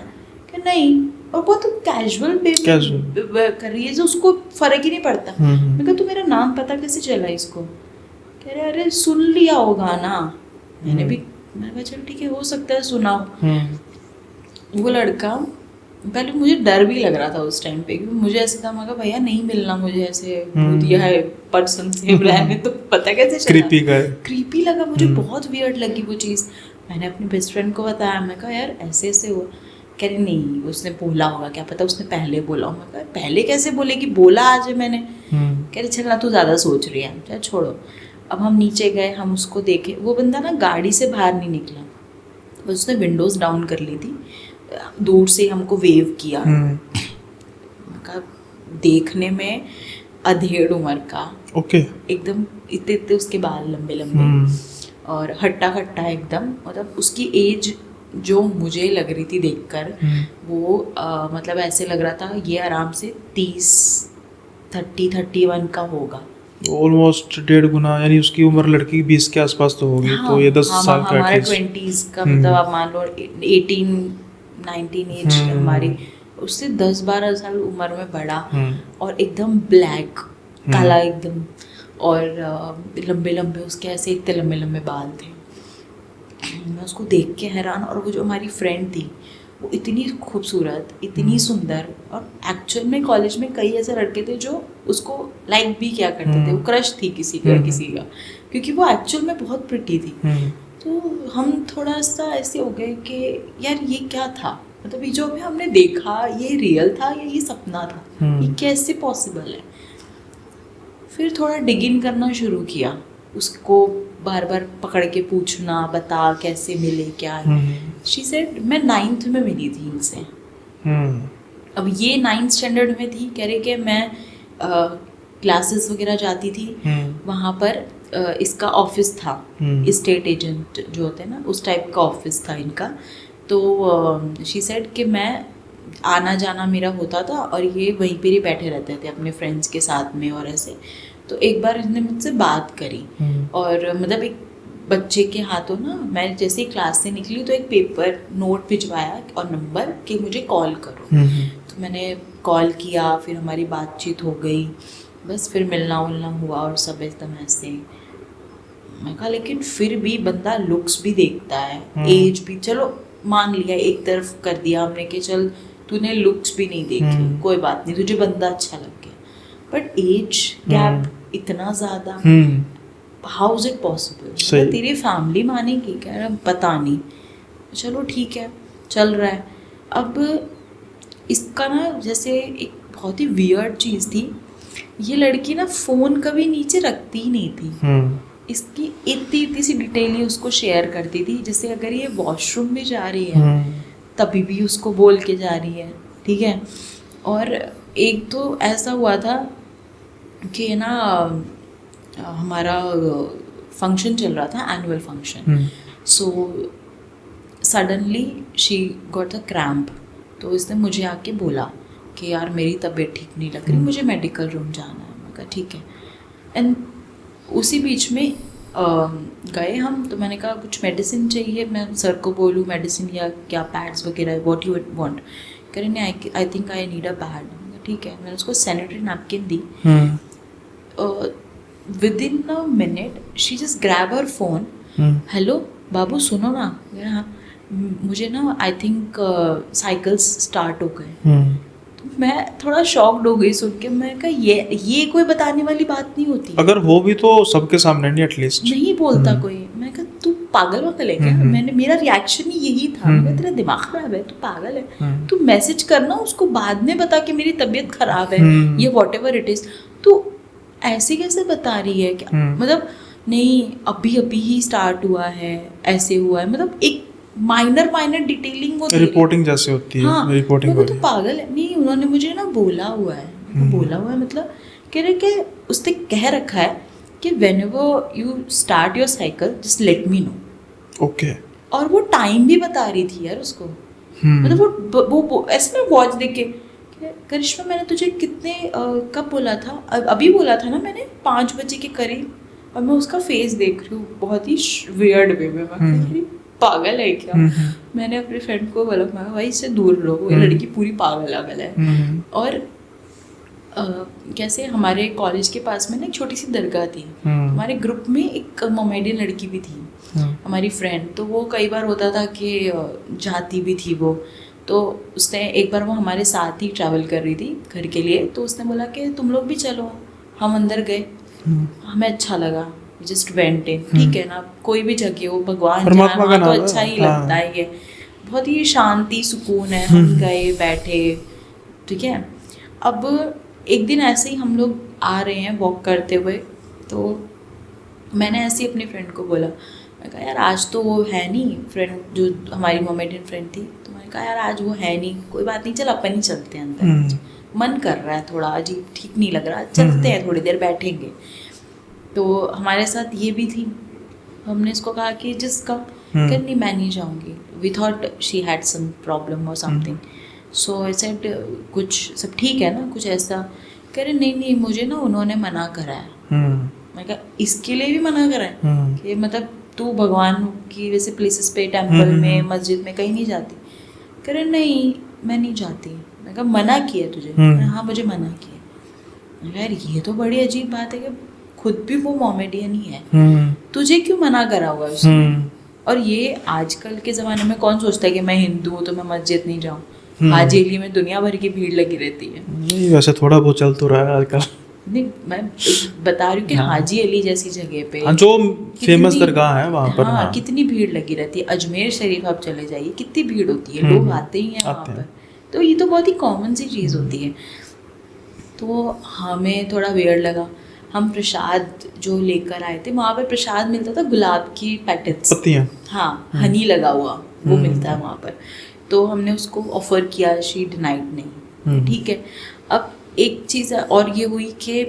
कि नहीं। और बहुत कैजुअल कर रही है, जो उसको फ़र्क ही नहीं पड़ता। मैं कहा तू मेरा नाम पता कैसे चला इसको? कह रहे अरे सुन लिया होगा ना। मैंने कहा चल ठीक है, हो सकता है सुना हो। वो लड़का, पहले मुझे डर भी लग रहा था उस टाइम पे, क्योंकि मुझे ऐसा था, मैं कहा भैया नहीं मिलना मुझे ऐसे भूतिया है पर्सन से रहने, तो पता कैसे चला? क्रीपी लगा मुझे, बहुत वियर्ड लगी वो चीज़। मैंने अपनी बेस्ट फ्रेंड को बताया, मैं कहा यार ऐसे ऐसे हुआ। कह रही नहीं उसने बोला होगा, क्या पता उसने पहले बोला हो। मैं कहा पहले कैसे बोलेगी, बोला आज है मैंने। कह रही चल ना तू ज़्यादा सोच रही है, चल छोड़ो। अब हम नीचे गए, हम उसको देखे, वो बंदा ना गाड़ी से बाहर नहीं निकला, उसने विंडोज़ डाउन कर ली थी, दूर से हमको वेव किया। देखने में अधेड़ उम्र का, एकदम इतने उसके बाल लंबे लंबे और हट्टा कट्टा एकदम, मतलब उसकी एज जो मुझे लग रही थी देखकर वो मतलब ऐसे लग रहा था ये आराम से 31 का होगा। ऑलमोस्ट 1.5 गुना, यानी उसकी उम्र लड़की 20 के आसपास तो होगी। तो ये 10 साल का हमारा एटलीस्ट। 20s का मतलब आप मान लो 18-19 एज हमारी, उससे 10-12 साल उम्र में बड़ा और एकदम ब्लैक काला एकदम, और लंबे लंबे उसके ऐसे इतने लंबे लंबे बाल थे। मैं उसको देख के हैरान, और वो जो हमारी फ्रेंड थी वो इतनी खूबसूरत, इतनी सुंदर, और एक्चुअल में कॉलेज में कई ऐसे लड़के थे जो उसको लाइक भी क्या करते थे, वो क्रश थी किसी का किसी का, क्योंकि वो एक्चुअल में बहुत प्रिटी थी। तो हम थोड़ा सा ऐसे हो गए कि यार ये क्या था, मतलब ये जो हमने देखा ये रियल था या ये सपना था, ये कैसे पॉसिबल है। फिर थोड़ा डिग इन करना शुरू किया, उसको बार बार पकड़ के पूछना, बता कैसे मिले क्या है। शी सेड मैं 9th में मिली थी इनसे। अब ये 9th स्टैंडर्ड में थी, कह रहे कि मैं क्लासेस वगैरह जाती थी, वहाँ पर इसका ऑफिस था, स्टेट एजेंट जो होते हैं ना उस टाइप का ऑफिस था इनका। तो शी सेड कि मैं आना जाना मेरा होता था और ये वहीं पर ही बैठे रहते थे अपने फ्रेंड्स के साथ में और ऐसे। तो एक बार इसने मुझसे बात करी, और मतलब एक बच्चे के हाथों ना, मैं जैसे ही क्लास से निकली तो एक पेपर नोट भिजवाया और नंबर कि मुझे कॉल करो। तो मैंने कॉल किया, फिर हमारी बातचीत हो गई, बस फिर मिलना उलना हुआ और सब एकदम ऐसे। मैं कहा लेकिन फिर भी बंदा लुक्स भी देखता है, एज भी, चलो मान लिया एक तरफ कर दिया हमने कि चल तूने लुक्स भी नहीं देखी, कोई बात नहीं, तुझे बंदा अच्छा लग गया, बट एज गैप इतना ज़्यादा, हाउ इज इट पॉसिबल? तेरी फैमिली मानेगी क्या? पता नहीं, चलो ठीक है चल रहा है। अब इसका ना जैसे एक बहुत ही वियर्ड चीज़ थी, ये लड़की ना फ़ोन कभी नीचे रखती ही नहीं थी। इसकी इतनी सी डिटेल ही उसको शेयर करती थी, जैसे अगर ये वॉशरूम भी जा रही है तभी भी उसको बोल के जा रही है, ठीक है। और एक तो ऐसा हुआ था कि ना हमारा फंक्शन चल रहा था, annual function, so suddenly she got a cramp. तो इसने मुझे आके बोला कि यार मेरी तबीयत ठीक नहीं लग रही, मुझे मेडिकल रूम जाना है। मैं कहा ठीक है। एंड उसी बीच में गए हम, तो मैंने कहा कुछ मेडिसिन चाहिए, मैं सर को बोलूँ मेडिसिन या क्या पैड्स वगैरह, व्हाट यू वांट। कह रहे नहीं, I think I need a pad. ठीक है, मैंने उसको सैनिटरी नैपकिन दी। Within a minute she just grab her phone, hello बाबू सुनो ना, हाँ मुझे ना आई थिंक साइकिल्स स्टार्ट हो गए। तो मैं थोड़ा शॉक्ड हो गई सुन के। मैं कहा ये कोई बताने वाली बात नहीं होती, अगर हो भी तो सबके सामने नहीं, एटलीस्ट नहीं बोलता कोई। मैं कहा तू पागल वागल है क्या? मेरा रिएक्शन ही यही था। मैं कहा तेरा दिमाग खराब है, तू पागल है, तू मैसेज करना उसको, बाद में बता कि मेरी तबीयत खराब है, ये वॉट एवर इट इज। तू ऐसे कैसे बता रही है क्या? मतलब नहीं अभी अभी ही स्टार्ट हुआ है, ऐसे हुआ है, मतलब एक माइनर डिटेलिंग वो रिपोर्टिंग जैसे होती है। हाँ, रिपोर्टिंग तो पागल है। नहीं उन्होंने मुझे ना बोला हुआ है, बोला हुआ है मतलब कह रहे कि उसने कह रखा है कि whenever you start your cycle just let me know. Okay. और वो टाइम भी बता रही थी यार उसको, मतलब वो ऐसे ना वॉच देख के, करिश्मा मैंने तुझे कितने कब बोला था? अभी बोला था ना मैंने 5 बजे के करीब। और मैं उसका फेस देख रही हूँ बहुत ही वियर्ड वे में। मैं पागल है क्या? मैंने अपने फ्रेंड को बोला, मैं भाई इससे दूर रहो, ये लड़की पूरी पागल है। और कैसे हमारे कॉलेज के पास में ना एक छोटी सी दरगाह थी, हमारे ग्रुप में एक मोमेडियन लड़की भी थी हमारी फ्रेंड। तो वो कई बार होता था कि जाती भी थी वो। तो उसने एक बार वो हमारे साथ ही ट्रैवल कर रही थी घर के लिए, तो उसने बोला कि तुम लोग भी चलो। हम अंदर गए, हमें अच्छा लगा, जस्ट वेंट इन। ठीक है ना, कोई भी जगह हो भगवान जाए तो अच्छा ही लगता है, ये बहुत ही शांति सुकून है। हम गए बैठे, ठीक है। अब एक दिन ऐसे ही हम लोग आ रहे हैं वॉक करते हुए, तो मैंने ऐसे ही अपनी फ्रेंड को बोला, मैं कहा यार आज तो वो है नहीं, फ्रेंड जो हमारी मोमेडियन फ्रेंड थी, तो मैंने कहा यार आज वो है नहीं, कोई बात नहीं, चल अपन ही चलते हैं अंदर, मन कर रहा है थोड़ा, अजीब ठीक नहीं लग रहा, चलते हैं थोड़ी देर बैठेंगे। तो हमारे साथ ये भी थी, हमने इसको कहा कि जिसका नहीं मैं नहीं जाऊँगी, we thought she had some problem और समथिंग, सो आई सेड कुछ सब ठीक है ना, कुछ ऐसा। कह रहे नहीं मुझे ना उन्होंने मना करा है। मैं कहा इसके लिए भी मना करा है कि मतलब तू भगवान की वैसे प्लेसेस पे, टेम्पल में, मस्जिद में कहीं नहीं जाती? कह रहे नहीं मैं नहीं जाती। मैं कहा मना किया तुझे? हाँ मुझे मना किया। यार ये तो बड़ी अजीब बात है कि खुद भी वो मोमेडियन ही है, तुझे क्यों मना करा हुआ उसने? और ये आजकल के ज़माने में कौन सोचता है कि मैं हिंदू हूँ तो मैं मस्जिद नहीं जाऊँ? हाजी अली में दुनिया भर की भीड़ लगी रहती है। नहीं वैसे थोड़ा बहुत चल तो रहा है आजकल। नहीं मैं बता रही हूँ कि हाजी अली जैसी जगह पे, हाँ जो फेमस दरगाह है वहाँ पर, हाँ कितनी भीड़ लगी रहती है। अजमेर शरीफ आप चले जाइए, कितनी भीड़ होती है, लोग आते ही हैं वहाँ पर। तो ये तो बहुत ही कॉमन सी चीज़ होती है। तो हमें थोड़ा वियर्ड लगा। हम प्रसाद जो लेकर आए थे, वहाँ पे प्रसाद मिलता था गुलाब की पैकेट्स, पत्तियाँ, हाँ हनी लगा हुआ वो मिलता है वहाँ पर। तो हमने उसको ऑफ़र किया, शी डिनाइड नहीं, ठीक है। अब एक चीज़ और ये हुई कि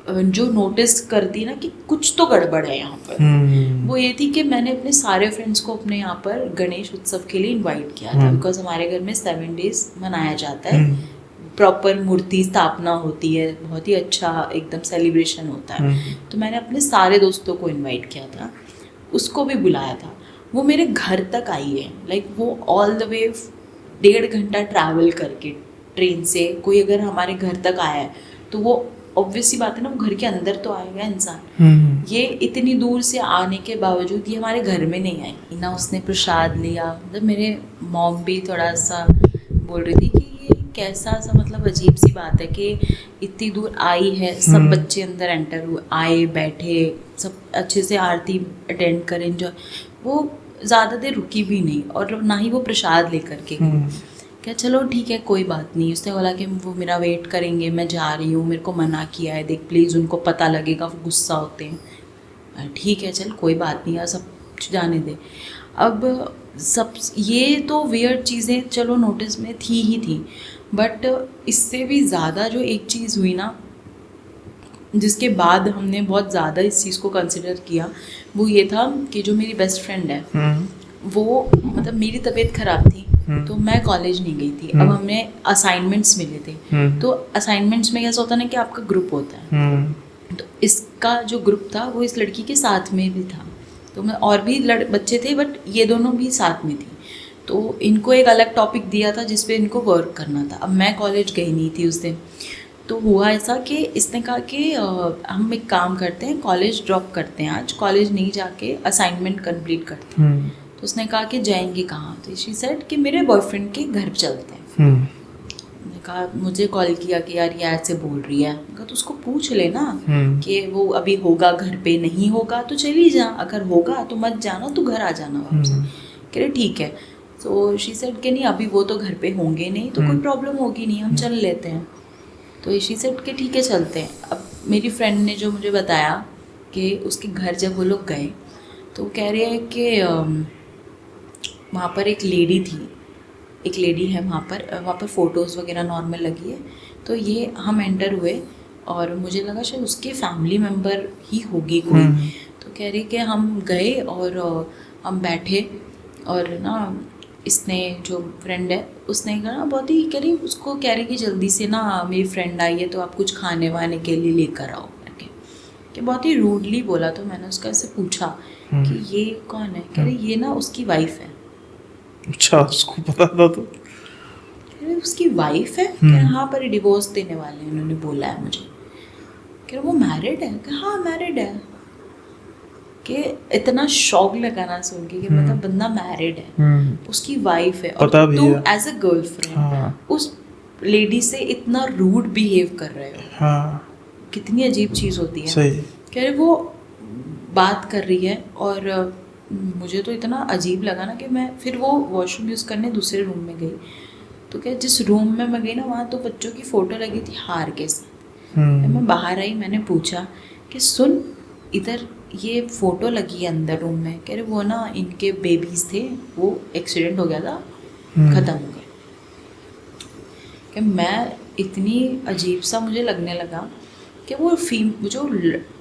जो नोटिस कर दी ना कि कुछ तो गड़बड़ है यहाँ पर, वो ये थी कि मैंने अपने सारे फ्रेंड्स को अपने यहाँ पर गणेश उत्सव के लिए इनवाइट किया था, बिकॉज हमारे घर में 7 days मनाया जाता है, प्रॉपर मूर्ति स्थापना होती है, बहुत ही अच्छा एकदम सेलिब्रेशन होता है। तो मैंने अपने सारे दोस्तों को इनवाइट किया था, उसको भी बुलाया था। वो मेरे घर तक आई है, लाइक वो ऑल द वे 1.5 घंटा ट्रैवल करके ट्रेन से कोई अगर हमारे घर तक आया है तो वो ऑब्वियसली बात है ना, वो घर के अंदर तो आएगा इंसान। ये इतनी दूर से आने के बावजूद ये हमारे घर में नहीं आई ना, उसने प्रसाद लिया। मतलब मेरे मॉम भी थोड़ा सा बोल रही थी कि ये कैसा सा मतलब अजीब सी बात है कि इतनी दूर आई है, सब बच्चे अंदर एंटर हुए, आए बैठे, सब अच्छे से आरती अटेंड करें, एंजॉय। वो ज़्यादा देर रुकी भी नहीं और ना ही वो प्रसाद लेकर के गई। क्या चलो ठीक है कोई बात नहीं, उसने बोला कि वो मेरा वेट करेंगे, मैं जा रही हूँ, मेरे को मना किया है, देख प्लीज़ उनको पता लगेगा, वो गुस्सा होते हैं। ठीक है चल कोई बात नहीं यार, सब जाने दे। अब सब ये तो वियर्ड चीज़ें चलो नोटिस में थी ही थी, बट इससे भी ज़्यादा जो एक चीज़ हुई ना, जिसके बाद हमने बहुत ज़्यादा इस चीज़ को कंसिडर किया, वो ये था कि जो मेरी बेस्ट फ्रेंड है वो, मतलब मेरी तबीयत ख़राब थी तो मैं कॉलेज नहीं गई थी। अब हमें असाइनमेंट्स मिले थे, तो असाइनमेंट्स में कैसा होता है ना कि आपका ग्रुप होता है, तो इसका जो ग्रुप था वो इस लड़की के साथ में भी था। तो मैं और भी बच्चे थे बट ये दोनों भी साथ में थी। तो इनको एक अलग टॉपिक दिया था जिस पे इनको वर्क करना था। अब मैं कॉलेज गई नहीं थी उस दिन, तो हुआ ऐसा कि इसने कहा कि हम एक काम करते हैं, कॉलेज ड्रॉप करते हैं, आज कॉलेज नहीं जाके असाइनमेंट कंप्लीट करते हैं। तो उसने कहा कि जाएंगे कहाँ? तो शी सेड कि मेरे बॉयफ्रेंड के घर चलते हैं। मैंने कहा, मुझे कॉल किया कि यार ये ऐसे बोल रही है। मैंने कहा तो उसको पूछ लेना कि वो अभी होगा घर पे, नहीं होगा तो चली जा, अगर होगा तो मत जाना, तो घर आ जाना वापस। कह रहे ठीक है। तो शी सेड कि नहीं अभी वो तो घर पे होंगे नहीं, तो कोई प्रॉब्लम होगी नहीं, हम चल लेते हैं। तो शी सेड कि ठीक है चलते हैं। अब मेरी फ्रेंड ने जो मुझे बताया कि उसके घर जब वो लोग गए तो वो कह रहे हैं कि वहाँ पर एक लेडी थी, एक लेडी है वहाँ पर फ़ोटोज़ वगैरह नॉर्मल लगी है। तो ये हम एंटर हुए और मुझे लगा शायद उसके फैमिली मेम्बर ही होगी कोई। तो कह रही कि हम गए और हम बैठे और ना इसने जो फ्रेंड है उसने कहा बहुत ही, कह रही उसको कह रही कि जल्दी से ना मेरी फ्रेंड आई है तो आप कुछ खाने वाने के लिए लेकर आओ करके, कि बहुत ही रूडली बोला। तो मैंने उसका ऐसे पूछा कि ये कौन है? कह रही ये ना उसकी वाइफ है। अच्छा, उसको पता था? तो उसकी वाइफ है? कह हाँ पर डिवोर्स देने वाले हैं, उन्होंने बोला है मुझे। कह रहा वो मैरिड है? कह हाँ मैरिड है। कि इतना शौक लगा ना सुन के कि मतलब बंदा मैरिड है, उसकी वाइफ है, और तुम एज अ गर्लफ्रेंड उस लेडी से इतना रूड बिहेव कर रहे हो। हाँ, कितनी अजीब चीज़ होती है। सही। कह रहे वो बात कर रही है और मुझे तो इतना अजीब लगा ना कि मैं फिर वो वॉशरूम यूज़ करने दूसरे रूम में गई। तो क्या जिस रूम में मैं गई ना वहाँ तो बच्चों की फ़ोटो लगी थी हार के साथ। मैं बाहर आई, मैंने पूछा कि सुन इधर ये फ़ोटो लगी है अंदर रूम में। कह रहे वो ना इनके बेबीज़ थे, वो एक्सीडेंट हो गया था, ख़त्म हो गए। कि मैं इतनी अजीब सा मुझे लगने लगा कि वो जो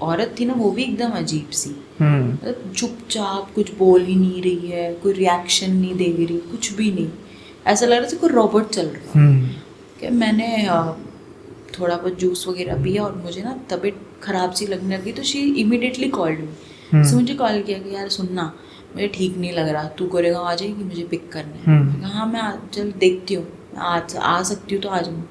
औरत थी ना वो भी एकदम अजीब सी, मतलब चुपचाप कुछ बोल ही नहीं रही है, कोई रिएक्शन नहीं दे रही, कुछ भी नहीं, ऐसा लग रहा था कोई रोबोट चल रहा है। कि मैंने थोड़ा बहुत जूस वगैरह पिया और मुझे ना तबीयत ख़राब सी लगने लगी, तो शी इमीडिएटली कॉल्ड मी। उसने मुझे कॉल किया कि यार सुनना, मुझे ठीक नहीं लग रहा, तू गोरेगांव आ जाएगी, मुझे पिक करना है। मैंने कहा हाँ मैं चल देखती हूँ, आज आ सकती हूँ तो आ जाऊँ।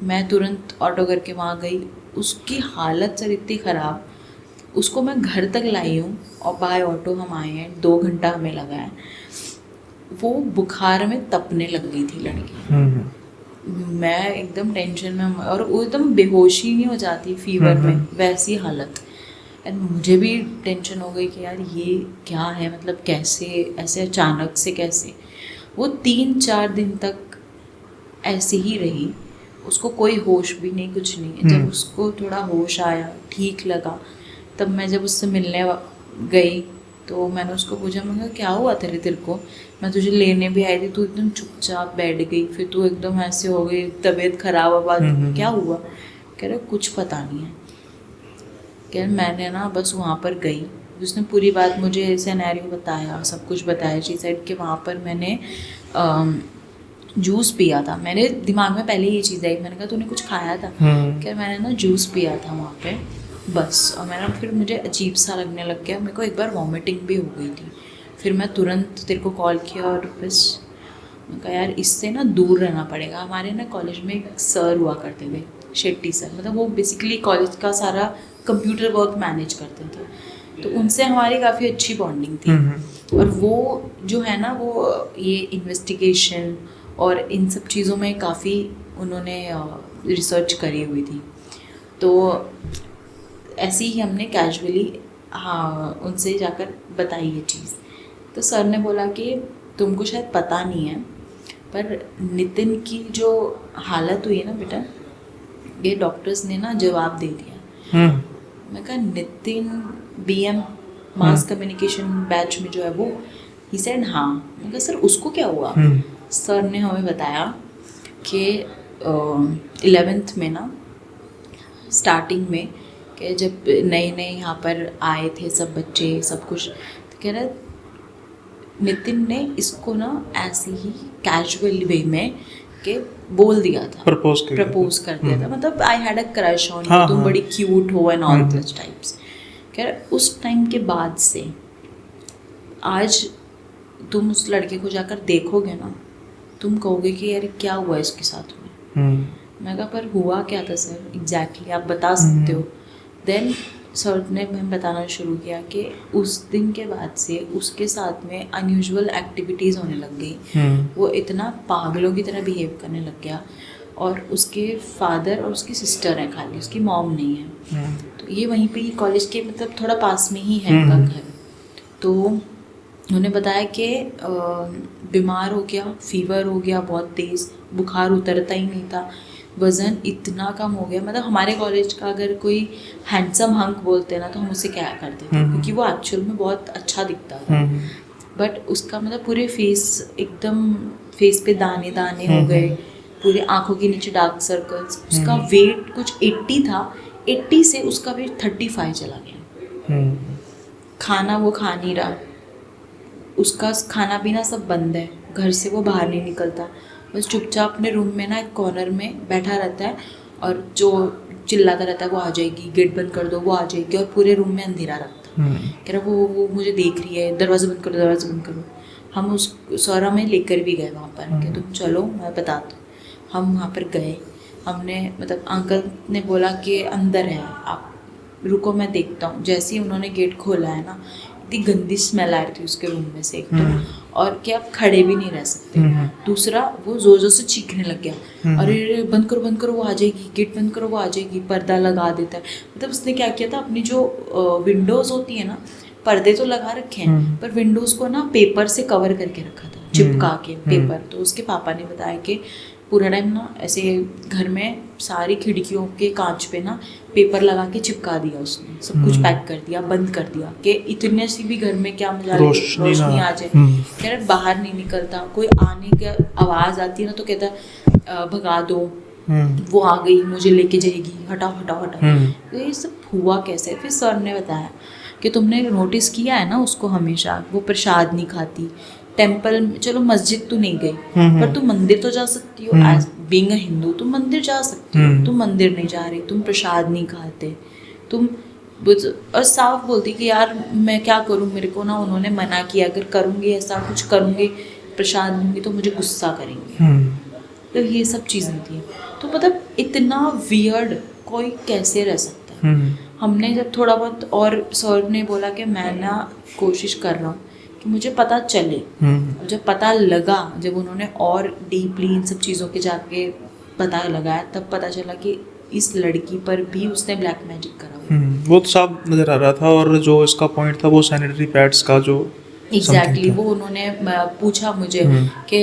मैं तुरंत ऑटो करके वहाँ गई। उसकी हालत सर इतनी ख़राब, उसको मैं घर तक लाई हूँ और बाय ऑटो हम आए हैं, 2 घंटा हमें लगा है। वो बुखार में तपने लग गई थी लड़की। मैं एकदम टेंशन में, और वो एकदम बेहोशी नहीं हो जाती फीवर में, वैसी हालत। एंड मुझे भी टेंशन हो गई कि यार ये क्या है, मतलब कैसे ऐसे अचानक से कैसे। वो 3-4 दिन तक ऐसे ही रही, उसको कोई होश भी नहीं, कुछ नहीं। जब उसको थोड़ा होश आया, ठीक लगा, तब मैं जब उससे मिलने गई तो मैंने उसको पूछा, मैं कहा क्या हुआ तेरे को, मैं तुझे लेने भी आई थी, तू एकदम चुपचाप बैठ गई, फिर तू एकदम ऐसे हो गई, तबीयत खराब हुआ, क्या हुआ। कह रहा कुछ पता नहीं है। कह मैंने ना बस वहाँ पर गई, उसने पूरी बात मुझे सिनेरियो बताया, सब कुछ बताया। शी सेड कि वहाँ पर मैंने जूस पिया था। मेरे दिमाग में पहले ये चीज़ आई, मैंने कहा तूने कुछ खाया था क्या। मैंने ना जूस पिया था वहाँ पे बस, और मैंने फिर मुझे अजीब सा लगने लग गया, मेरे को एक बार वॉमिटिंग भी हो गई थी। फिर मैं तुरंत तेरे को कॉल किया और बस मैं कहा यार इससे ना दूर रहना पड़ेगा। हमारे ना कॉलेज में एक सर हुआ करते थे, शेट्टी सर, मतलब वो बेसिकली कॉलेज का सारा कंप्यूटर वर्क मैनेज करते थे, तो उनसे हमारी काफ़ी अच्छी बॉन्डिंग थी। और वो जो है ना वो ये इन्वेस्टिगेशन और इन सब चीज़ों में काफ़ी उन्होंने रिसर्च करी हुई थी। तो ऐसे ही हमने कैजुअली उनसे जाकर बताई ये चीज़। तो सर ने बोला कि तुमको शायद पता नहीं है, पर नितिन की जो हालत हुई है ना बेटा, ये डॉक्टर्स ने ना जवाब दे दिया। मैं कहा Nitin BM mass communication batch में जो है वो, ही सेड हाँ। मैं कहा सर उसको क्या हुआ। सर ने हमें बताया कि 11th में ना स्टार्टिंग में कि जब नए नए यहाँ पर आए थे सब बच्चे सब कुछ, तो कह रहे नितिन ने इसको ना ऐसे ही कैजुअल वे में के बोल दिया था, प्रपोज कर दिया था, मतलब I had a crush on you, तुम बड़ी क्यूट हो एंड ऑल दिस टाइप्स। कह रहे उस टाइम के बाद से आज तुम उस लड़के को जाकर देखोगे ना, तुम कहोगे कि यार क्या हुआ इसके साथ में। मैं कहा पर हुआ क्या था सर एग्जैक्टली आप बता सकते हो। देन सर ने हमें बताना शुरू किया कि उस दिन के बाद से उसके साथ में अनयूजुअल एक्टिविटीज़ होने लग गई। वो इतना पागलों की तरह बिहेव करने लग गया, और उसके फादर और उसकी सिस्टर है खाली, उसकी मॉम नहीं है। तो ये वहीं पे ही कॉलेज के मतलब थोड़ा पास में ही है उनका घर। तो उन्होंने बताया कि बीमार हो गया, फीवर हो गया बहुत तेज़, बुखार उतरता ही नहीं था, वज़न इतना कम हो गया, मतलब हमारे कॉलेज का अगर कोई हैंडसम हंक बोलते हैं ना तो हम उसे क्या करते थे, क्योंकि वो एक्चुअल में बहुत अच्छा दिखता था। बट उसका मतलब पूरे फेस पे दाने दाने हो गए, पूरे आँखों के नीचे डार्क सर्कल्स। उसका वेट कुछ 80 था, 80 से उसका वेट 35 चला गया। खाना वो खा नहीं रहा, उसका खाना पीना सब बंद है, घर से वो बाहर नहीं निकलता, बस चुपचाप अपने रूम में ना एक कॉर्नर में बैठा रहता है, और जो चिल्लाता रहता है वो आ जाएगी, गेट बंद कर दो वो आ जाएगी, और पूरे रूम में अंधेरा रखता है। कह रहा वो मुझे देख रही है, दरवाज़ा बंद करो दरवाज़ा बंद करो। हम उस सौरा में लेकर भी गए वहाँ पर कि तुम चलो मैं बताता हूँ। हम वहाँ पर गए, हमने मतलब अंकल ने बोला कि अंदर है, आप रुको मैं देखता हूँ। जैसे ही उन्होंने गेट खोला है ना, इतनी गंदी स्मेल आ रही थी उसके रूम में से एक तो, और कि आप खड़े भी नहीं रह सकते। दूसरा वो जोर जोर से चीखने लग गया, अरे बंद करो वो आ जाएगी, गेट बंद करो वो आ जाएगी, पर्दा लगा देता है। मतलब उसने क्या किया था, अपनी जो विंडोज़ होती है ना, पर्दे तो लगा रखे हैं पर विंडोज़ को ना पेपर से कवर करके रखा था, चिपका के पेपर। तो उसके पापा ने बताया कि पूरा टाइम ना ऐसे घर में सारी खिड़कियों के कांच पे ना पेपर लगा के चिपका दिया उसने, सब कुछ पैक कर दिया, बंद कर दिया कि इतने सी भी घर में क्या मजा रोशनी आ जाए। कह रहे बाहर नहीं निकलता, कोई आने की आवाज़ आती है ना तो कहता भगा दो, वो आ गई मुझे लेके जाएगी, हटाओ हटाओ हटाओ। तो ये सब हुआ कैसे? फिर सर ने बताया कि तुमने नोटिस किया है ना उसको, हमेशा वो प्रसाद नहीं खाती, टेम्पल, चलो मस्जिद तो नहीं गई पर तुम मंदिर तो जा सकती हो, एज बीइंग अ हिंदू तुम मंदिर जा सकती हो, तुम मंदिर नहीं जा रही, तुम प्रसाद नहीं खाते, तुम। और साफ बोलती कि यार मैं क्या करूँ, मेरे को ना उन्होंने मना किया, अगर करूँगी ऐसा कुछ करूँगी प्रसाद लूँगी तो मुझे गुस्सा करेंगे। तो ये सब चीज़ें थी। तो मतलब इतना वियर्ड कोई कैसे रह सकता है। हमने जब थोड़ा बहुत, और सर ने बोला कि मैं ना कोशिश कर रहा हूँ कि मुझे पता चले। जब पता लगा, जब उन्होंने और डीपली इन सब चीज़ों के जाके पता लगाया, तब पता चला कि इस लड़की पर भी उसने ब्लैक मैजिक करा हुआ। वो तो साफ नजर आ रहा था। और जो इसका पॉइंट था वो सैनिटरी पैड्स का जो एग्जैक्टली वो उन्होंने पूछा मुझे कि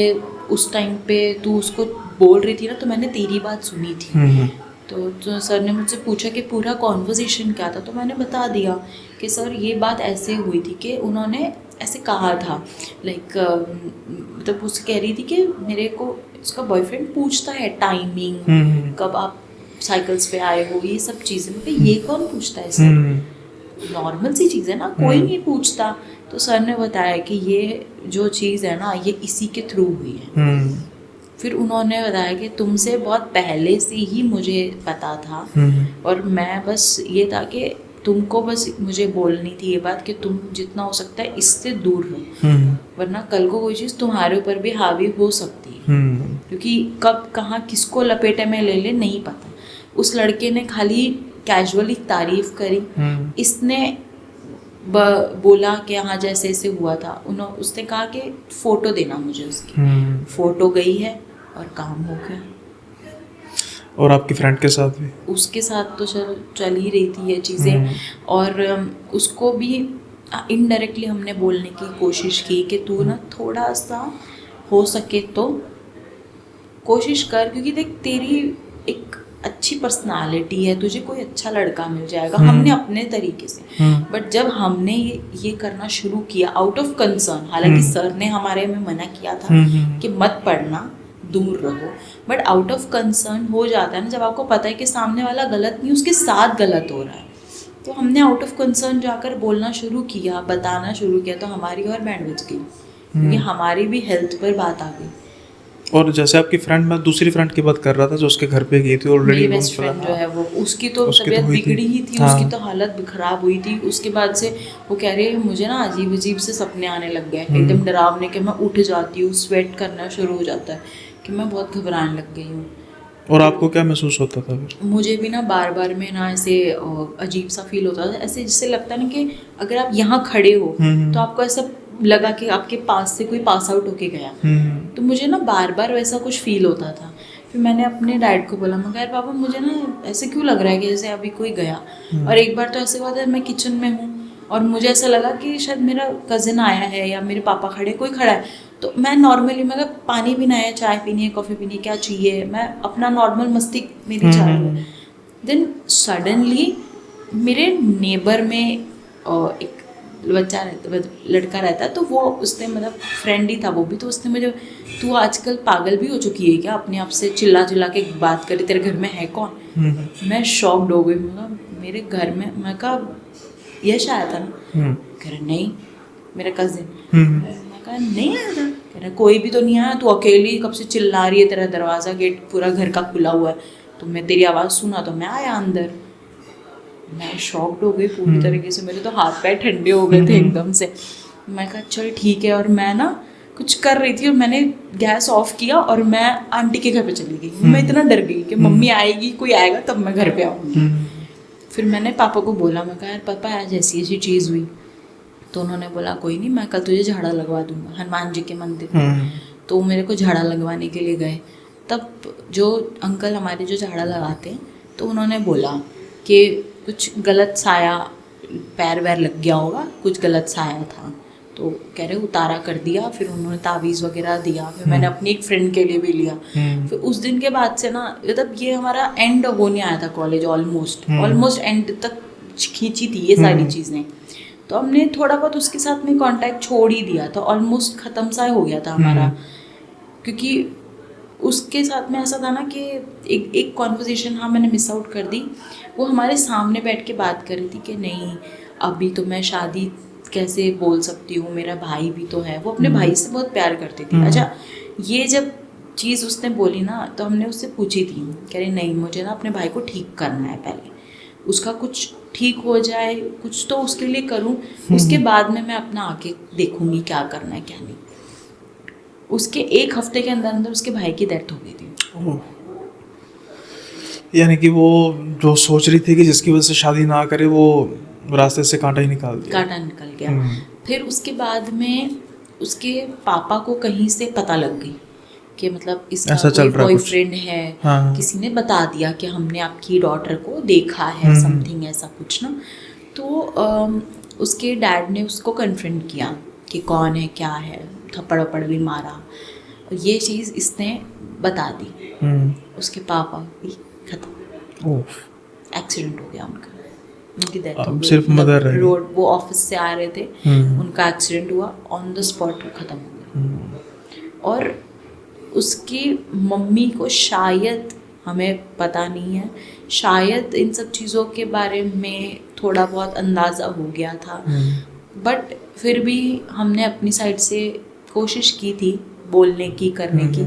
उस टाइम पे तू उसको बोल रही थी ना, तो मैंने तेरी बात सुनी थी। तो सर ने मुझसे पूछा कि पूरा कॉन्वर्सेशन क्या था, तो मैंने बता दिया कि सर ये बात ऐसे हुई थी कि उन्होंने ऐसे कहा था, लाइक मतलब उससे कह रही थी कि मेरे को उसका बॉयफ्रेंड पूछता है टाइमिंग, कब आप साइकिल्स पे आए हो, ये सब चीज़ें। मतलब ये कौन पूछता है सर, नॉर्मल सी चीज़ है ना, कोई नहीं पूछता। तो सर ने बताया कि ये जो चीज़ है ना, ये इसी के थ्रू हुई है। फिर उन्होंने बताया कि तुमसे बहुत पहले से ही मुझे पता था, और मैं बस ये था कि तुमको बस मुझे बोलनी थी ये बात कि तुम जितना हो सकता है इससे दूर रहो, वरना कल को कोई चीज़ तुम्हारे ऊपर भी हावी हो सकती है। क्योंकि कब कहाँ किसको लपेटे में ले ले नहीं पता। उस लड़के ने खाली कैजुअली तारीफ करी, इसने बोला कि हाँ जैसे ऐसे हुआ था, उसने कहा कि फ़ोटो देना मुझे उसकी। फ़ोटो गई है और काम हो गया। और आपकी फ्रेंड के साथ भी? उसके साथ तो चल ही रही थी ये चीज़ें। और उसको भी इनडायरेक्टली हमने बोलने की कोशिश की कि तू ना थोड़ा सा हो सके तो कोशिश कर, क्योंकि देख तेरी एक अच्छी पर्सनालिटी है, तुझे कोई अच्छा लड़का मिल जाएगा। हमने अपने तरीके से, बट जब हमने ये करना शुरू किया आउट ऑफ कंसर्न, हालांकि सर ने हमारे में मना किया था कि मत पढ़ना, दूर रहो, बट आउट ऑफ कंसर्न हो जाता है ना, जब आपको पता है कि सामने वाला गलत नहीं उसके साथ गलत हो रहा है। तो हमने आउट ऑफ कंसर्न जाकर बोलना शुरू किया, बताना शुरू किया, तो हमारी और बैंड बज गई, क्योंकि हमारी भी हेल्थ पर बात आ गई। और जैसे आपकी फ्रेंड, मैं दूसरी फ्रेंड की बात कर रहा था जो उसके घर पे गई थी ऑलरेडी, मेरी बेस्ट फ्रेंड जो है वो, उसकी तो तबीयत बिगड़ी ही थी। उसकी तो हालत खराब हुई थी। उसके बाद से वो कह रही है मुझे ना अजीब अजीब से सपने आने लग गए, एकदम डरावने, कि मैं उठ जाती हूँ, स्वेट करना शुरू हो जाता है, कि मैं बहुत घबराने लग गई हूँ। और आपको क्या महसूस होता था फिर? मुझे भी ना बार बार में ना ऐसे अजीब सा फील होता था, ऐसे जिससे लगता है ना कि अगर आप यहाँ खड़े हो तो आपको ऐसा लगा कि आपके पास से कोई पास आउट होके गया। तो मुझे ना बार बार वैसा कुछ फील होता था। फिर मैंने अपने डैड को बोला, मैं कहा यार पापा मुझे ना ऐसे क्यों लग रहा है कि जैसे अभी कोई गया। और एक बार तो ऐसे हुआ था, मैं किचन में हूँ और मुझे ऐसा लगा कि शायद मेरा कज़न आया है या मेरे पापा खड़े, कोई खड़ा है। तो मैं नॉर्मली, मैं पानी पीना है, चाय पीनी है, कॉफ़ी पीनी है, क्या चाहिए, मैं अपना नॉर्मल मस्ती मेरी चालू है। देन सडनली मेरे नेबर में एक बच्चा रहता, लड़का रहता है, तो वो उसने मतलब फ्रेंड ही था वो भी, तो उसने मुझे, तू आजकल पागल भी हो चुकी है क्या, अपने आप से चिल्ला चिल्ला के बात करी, तेरे घर में है कौन। मैं शॉक्ड हो गई, मेरे घर में, मैं कहा यश आया था ना, कह रहा नहीं मेरा कज़िन। मैं कहा नहीं आया था, कह रहा कोई भी तो नहीं आया, तू अकेली कब से चिल्ला रही है, तेरा दरवाज़ा गेट पूरा घर का खुला हुआ है, तो मैं तेरी आवाज़ सुना तो मैं आया अंदर। मैं शॉक्ड हो गई पूरी तरीके से, मेरे तो हाथ पैर ठंडे हो गए थे एकदम से। मैं कहा चल ठीक है, और मैं ना कुछ कर रही थी और मैंने गैस ऑफ किया और मैं आंटी के घर पे चली गई। मैं इतना डर गई कि मम्मी आएगी, कोई आएगा तब मैं घर पे आऊँगी। फिर मैंने पापा को बोला, मैं कहा यार पापा आज ऐसी ऐसी चीज़ हुई। तो उन्होंने बोला कोई नहीं, मैं कल तुझे झाड़ा लगवा दूंगा हनुमान जी के मंदिर में। तो मेरे को झाड़ा लगवाने के लिए गए, तब जो अंकल हमारे जो झाड़ा लगाते हैं, तो उन्होंने बोला कि कुछ गलत साया, पैर वैर लग गया होगा, कुछ गलत साया था। तो कह रहे उतारा कर दिया। फिर उन्होंने तावीज़ वगैरह दिया। फिर मैंने अपनी एक फ्रेंड के लिए भी लिया। फिर उस दिन के बाद से ना, मतलब ये हमारा एंड होने आया था कॉलेज, ऑलमोस्ट एंड तक खींची थी ये सारी चीज़ें। तो हमने थोड़ा बहुत उसके साथ में कांटेक्ट छोड़ ही दिया था, ऑलमोस्ट ख़त्म सा हो गया था हमारा। क्योंकि उसके साथ में ऐसा था ना कि एक कॉन्वर्सेशन हाँ मैंने मिस आउट कर दी। वो हमारे सामने बैठ के बात कर रही थी कि नहीं अभी तो मैं शादी कैसे बोल सकती हूँ, मेरा भाई भी तो है। वो अपने भाई से बहुत प्यार करती थी। अच्छा, ये जब चीज़ उसने बोली ना तो हमने उससे पूछी थी, कह रही नहीं मुझे ना अपने भाई को ठीक करना है, पहले उसका कुछ ठीक हो जाए, कुछ तो उसके लिए करूँ, उसके बाद में मैं अपना आके देखूँगी क्या करना है क्या नहीं। उसके एक हफ्ते के अंदर अंदर उसके भाई की डेथ हो गई थी। यानी कि वो जो सोच रही थी कि जिसकी वजह से शादी ना करे, वो रास्ते से कांटा ही निकाल दिया। कांटा निकल गया। फिर उसके बाद में उसके पापा को कहीं से पता लग गई कि मतलब इसका कोई बॉयफ्रेंड है। हाँ। किसी ने बता दिया कि हमने आपकी डॉटर को देखा है, समथिंग ऐसा कुछ ना। तो उसके डैड ने उसको कन्फ्रंट किया कि कौन है क्या है, थप्पड़ वप्पड़ भी मारा। ये चीज़ इसने बता दी। उसके पापा भी खत्म, एक्सीडेंट हो गया उनका, उनकी डेथ हो गई। सिर्फ मदर रही। रोड वो ऑफिस से आ रहे थे, उनका एक्सीडेंट हुआ, ऑन द स्पॉट खत्म हो गया। और उसकी मम्मी को शायद, हमें पता नहीं है, शायद इन सब चीज़ों के बारे में थोड़ा बहुत अंदाज़ा हो गया था, बट फिर भी हमने अपनी साइड से कोशिश की थी बोलने की, करने की।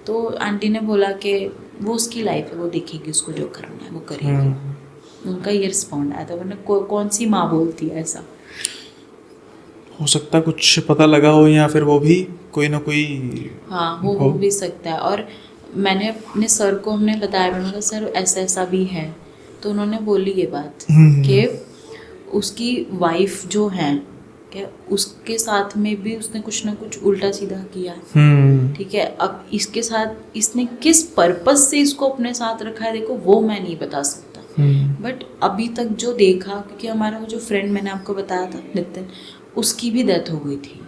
तो आंटी ने बोला कि वो उसकी लाइफ है, वो देखेगी, उसको जो करना है वो करेगी। उनका ये रिस्पॉन्ड आया था, वरना कौन सी माँ बोलती है ऐसा। हो सकता है कुछ पता लगा हो, या फिर वो भी कोई ना कोई, हाँ हो भी सकता है। और मैंने अपने सर को हमने बताया, मैंने कहा सर ऐसा ऐसा भी है। तो उन्होंने बोली ये बात कि उसकी वाइफ जो है क्या, उसके साथ में भी उसने कुछ ना कुछ उल्टा सीधा किया है। ठीक है, अब इसके साथ इसने किस पर्पस से इसको अपने साथ रखा है, देखो वो मैं नहीं बता सकता। बट अभी तक जो देखा, क्योंकि हमारा वो जो फ्रेंड मैंने आपको बताया था नितिन, उसकी भी डेथ हो गई थी।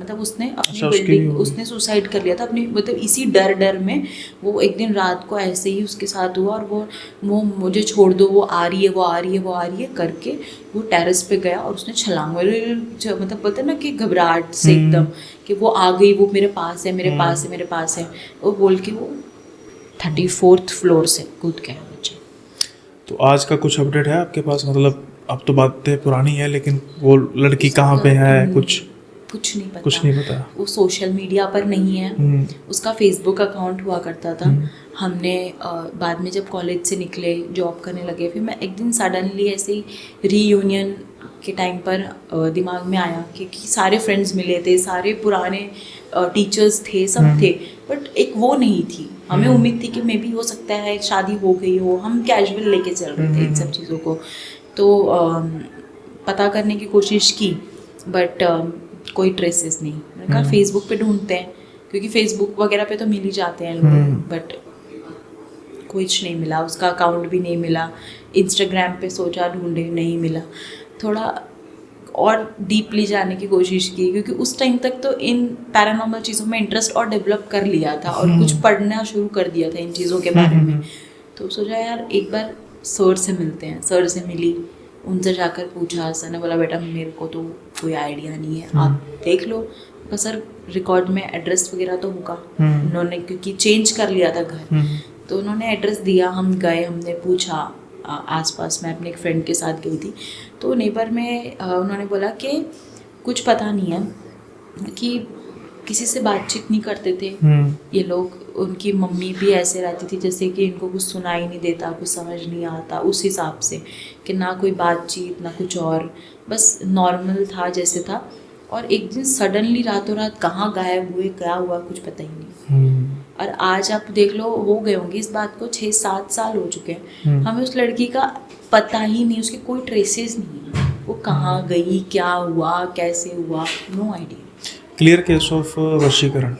मतलब उसने अपनी बिल्डिंग, उसने सुसाइड कर लिया था अपनी, मतलब इसी डर में। वो एक दिन रात को ऐसे ही उसके साथ हुआ, और वो मुझे छोड़ दो, वो आ रही है, वो आ रही है, वो आ रही है करके वो टेरेस पे गया और उसने छलांग, मतलब बोलते ना कि घबराहट से एकदम कि वो आ गई, वो मेरे पास है, मेरे पास है, मेरे पास है, वो बोल के वो 34th फ्लोर से कूद गया बच्चा। तो आज का कुछ अपडेट है आपके पास? मतलब अब तो बातें पुरानी है, लेकिन वो लड़की कहाँ पे है, कुछ नहीं पता। कुछ नहीं पता। वो सोशल मीडिया पर नहीं है। उसका फेसबुक अकाउंट हुआ करता था। हमने बाद में जब कॉलेज से निकले, जॉब करने लगे, फिर मैं एक दिन सडनली ऐसे ही रीयूनियन के टाइम पर दिमाग में आया कि सारे फ्रेंड्स मिले थे, सारे पुराने टीचर्स थे, सब थे, बट एक वो नहीं थी। हमें उम्मीद थी कि मे बी हो सकता है शादी हो गई हो, हम कैजुअल लेके चल रहे थे इन सब चीज़ों को। तो पता करने की कोशिश की, बट कोई ट्रेसेस नहीं। मैंने कहा फेसबुक पे ढूंढते हैं, क्योंकि फेसबुक वगैरह पे तो मिल ही जाते हैं लोग, बट कुछ नहीं मिला। उसका अकाउंट भी नहीं मिला। इंस्टाग्राम पे सोचा ढूंढे, नहीं मिला। थोड़ा और डीपली जाने की कोशिश की, क्योंकि उस टाइम तक तो इन पैरानॉर्मल चीज़ों में इंटरेस्ट और डेवलप कर लिया था, और कुछ पढ़ना शुरू कर दिया था इन चीज़ों के बारे में। तो सोचा यार एक बार सर से मिलते हैं। सर से मिली, उनसे जाकर पूछा। सर ने बोला बेटा मेरे को तो कोई आइडिया नहीं है, आप देख लो। तो सर रिकॉर्ड में एड्रेस वगैरह तो होगा। उन्होंने क्योंकि चेंज कर लिया था घर, तो उन्होंने एड्रेस दिया। हम गए, हमने पूछा आसपास। मैं अपने एक फ्रेंड के साथ गई थी, तो नेबर में उन्होंने बोला कि कुछ पता नहीं है, कि किसी से बातचीत नहीं करते थे ये लोग। उनकी मम्मी भी ऐसे रहती थी जैसे कि इनको कुछ सुनाई नहीं देता, कुछ समझ नहीं आता, उस हिसाब से कि ना कोई बातचीत ना कुछ और, बस नॉर्मल था जैसे था। और एक दिन सडनली रातों रात कहाँ गायब हुए, क्या हुआ कुछ पता ही नहीं। और आज आप देख लो, हो गए होंगे इस बात को 6-7 साल हो चुके हैं। हमें उस लड़की का पता ही नहीं, उसके कोई ट्रेसेस नहीं है। वो कहाँ गई, क्या हुआ, कैसे हुआ, no idea. Clear case of वशीकरण।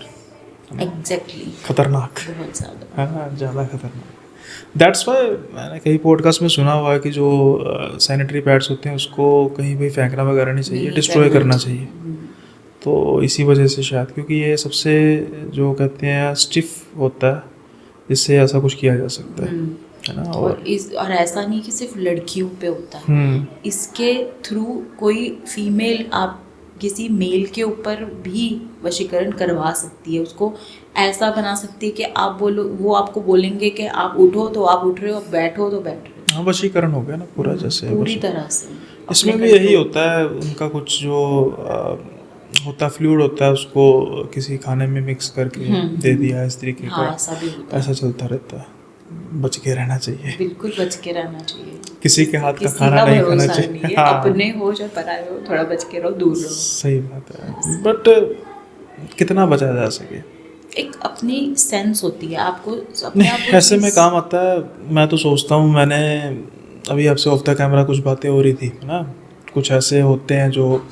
एग्जैक्टली। खतरनाक, बहुत ज़्यादा। हाँ ज़्यादा खतरनाक। दैट्स वाई मैंने कई पॉडकास्ट में सुना हुआ है कि जो सैनिटरी पैड्स होते हैं उसको कहीं भी फेंकना वगैरह नहीं चाहिए, डिस्ट्रॉय करना चाहिए। तो इसी वजह से शायद, क्योंकि ये सबसे जो कहते हैं स्टिफ होता है, इससे ऐसा कुछ किया जा सकता है ना। और ऐसा नहीं कि सिर्फ लड़कियों पे होता है, इसके थ्रू कोई फीमेल आप किसी मेल के ऊपर भी वशीकरण करवा सकती है। उसको ऐसा बना सकती है कि आप बोलो, वो आपको बोलेंगे कि आप उठो तो आप उठ रहे हो, बैठो तो बैठ रहे हो। हाँ, वशीकरण हो गया ना पूरा, जैसे पूरी तरह से इसमें भी यही होता है, उनका कुछ जो होता है फ्लूइड होता है, उसको किसी खाने में मिक्स करके दे दिया, इस तरीके हाँ, का ऐसा भी होता है। ऐसा चलता रहता है। बच के रहना चाहिए, बिल्कुल बच के रहना चाहिए। किसी के हाथ का किसी खाना नहीं खाना भरोसा चाहिए। नहीं है, हाँ, अपने हो चाहे पराए हो, थोड़ा बच के रहो, दूर रहो। सही बात है, बट कितना बचा जा सके। एक अपनी सेंस होती है, आपको अपने नहीं, आप वो ऐसे में चीज़- काम आता है। मैं तो सोचता हूँ, मैंने अभी आपसे ऑफ द कैमरा कुछ बातें हो रही थी ना, कुछ ऐसे होते हैं जो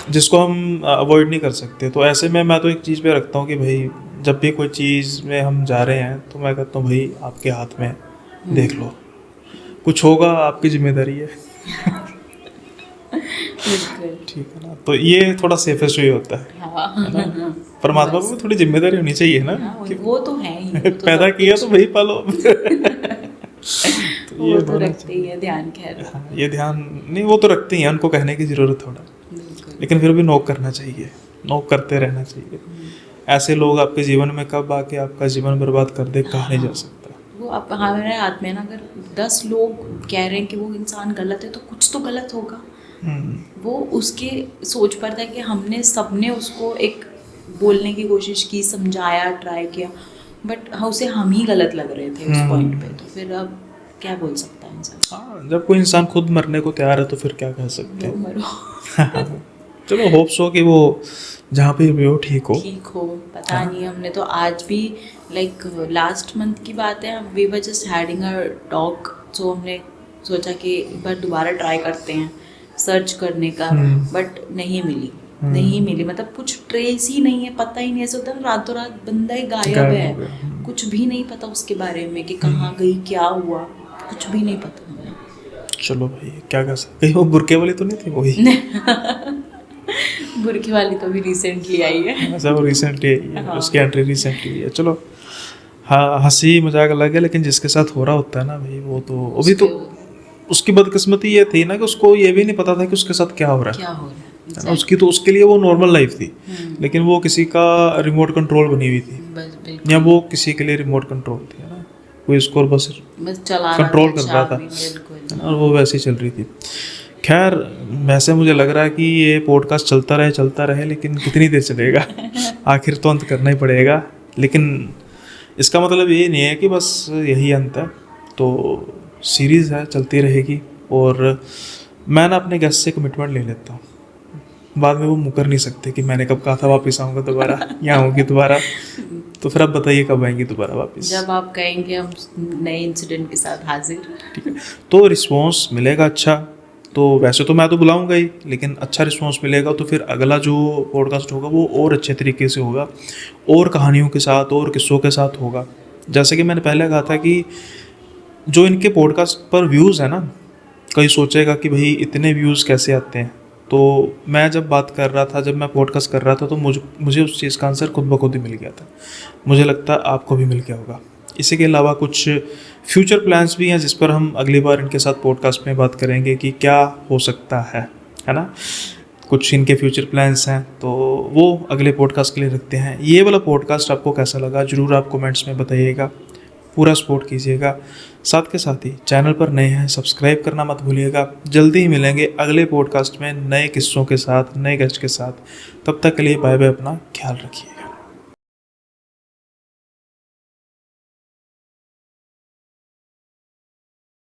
जिसको हम अवॉइड नहीं कर सकते। तो ऐसे में मैं तो एक चीज़ पे रखता हूँ कि भाई जब भी कोई चीज़ में हम जा रहे हैं तो मैं कहता हूँ भाई आपके हाथ में देख लो, कुछ होगा आपकी जिम्मेदारी है। बिल्कुल। ठीक है ना, तो ये थोड़ा सेफेस्ट वे होता है हाँ, ना? परमात्मा को भी थोड़ी जिम्मेदारी होनी चाहिए ना, हाँ, कि वो तो है ही, वो तो पैदा सब किया तो भाई पालो। तो वो तो होना रखते ही है ध्यान, खैर। हाँ, ये ध्यान नहीं, वो तो रखते ही हैं, उनको कहने की ज़रूरत थोड़ा, बिल्कुल। लेकिन फिर भी नोक करना चाहिए, नोक करते रहना चाहिए। ऐसे लोग आपके जीवन में कब आके आपका जीवन बर्बाद कर दे, कहा नहीं जा सकता। वो आप हमारे हाथ में है ना, अगर 10 लोग कह रहे हैं कि वो इंसान गलत है तो कुछ तो गलत होगा। वो उसके सोच पर था कि हमने सबने उसको एक बोलने की कोशिश की, समझाया, ट्राई किया, बट हाँ उसे हम ही गलत लग रहे थे उस पॉइंट पे, तो फिर अब क्या बोल सकता है इंसान। हाँ, जब कोई इंसान खुद मरने को तैयार है तो फिर क्या कह सकते लो हैं। मरो, चलो होप्स हो कि वो जहाँ पे भी हो ठीक हो। ठीक हो। पता नहीं, हमने तो आज भी लाइक लास्ट मंथ की बात है, we were just having a talk, so हमने सोचा कि एक बार दोबारा ट्राई करते हैं सर्च करने का, बट नहीं मिली, मतलब कुछ ट्रेस ही नहीं है, पता ही नहीं। ऐसा होता है ना, रातों रात बंदा ही गायब गायब है, हो गया। कुछ भी नहीं पता उसके बारे में कि कहाँ गई, क्या हुआ, कुछ भी नहीं पता हमें। चलो भाई क्या कर सकते, वो बुरके वाली तो नहीं थी वही? बुरकी वाली तो भी रिसेंटली आई है। ऐसा वो रिसेंटली हाँ। उसकी एंट्री रिसेंटली है। चलो हाँ, हंसी मजाक अलग है, लेकिन जिसके साथ हो रहा होता है ना भाई, वो तो अभी तो उसकी बदकिस्मती ये थी ना कि उसको ये भी नहीं पता था कि उसके साथ क्या हो रहा क्या हो रहा है ना। उसकी तो उसके लिए वो नॉर्मल लाइफ थी, लेकिन वो किसी का रिमोट कंट्रोल बनी हुई थी, बस बिल्कुल, या वो किसी के लिए रिमोट कंट्रोल थी, है ना, कोई उसको बस बस चला कंट्रोल कर रहा था, बिल्कुल। है ना, और वो वैसे ही चल रही थी। खैर, वैसे मुझे लग रहा है कि ये पॉडकास्ट चलता रहे, लेकिन कितनी देर चलेगा? आखिर तो अंत करना ही पड़ेगा, लेकिन इसका मतलब ये नहीं है कि बस यही अंत है। तो सीरीज़ है, चलती रहेगी, और मैं ना अपने गेस्ट से कमिटमेंट ले लेता हूँ, बाद में वो मुकर नहीं सकते कि मैंने कब कहा था वापस आऊँगा दोबारा या आऊँगी दोबारा। तो फिर आप बताइए कब आएंगी दोबारा वापस? जब आप कहेंगे हम नए इंसिडेंट के साथ हाजिर। ठीक है, तो रिस्पॉन्स मिलेगा अच्छा तो वैसे तो मैं तो बुलाऊंगा ही, लेकिन अच्छा रिस्पॉन्स मिलेगा तो फिर अगला जो पॉडकास्ट होगा वो और अच्छे तरीके से होगा, और कहानियों के साथ और किस्सों के साथ होगा। जैसे कि मैंने पहले कहा था कि जो इनके पॉडकास्ट पर व्यूज़ है ना, कोई सोचेगा कि भाई इतने व्यूज़ कैसे आते हैं। तो मैं जब बात कर रहा था, जब मैं पॉडकास्ट कर रहा था, तो मुझे उस चीज़ का आंसर खुद ब खुद ही मिल गया था। मुझे लगता है आपको भी मिल गया होगा। इसी के अलावा कुछ फ्यूचर प्लान्स भी हैं जिस पर हम अगली बार इनके साथ पॉडकास्ट में बात करेंगे कि क्या हो सकता है ना। कुछ इनके फ्यूचर प्लान्स हैं तो वो अगले पॉडकास्ट के लिए रखते हैं। ये वाला पॉडकास्ट आपको कैसा लगा ज़रूर आप कमेंट्स में बताइएगा, पूरा सपोर्ट कीजिएगा। साथ के साथ ही चैनल पर नए हैं सब्सक्राइब करना मत भूलिएगा। जल्दी ही मिलेंगे अगले पॉडकास्ट में नए किस्सों के साथ, नए गेस्ट के साथ। तब तक के लिए बाय बाय, अपना ख्याल रखिएगा।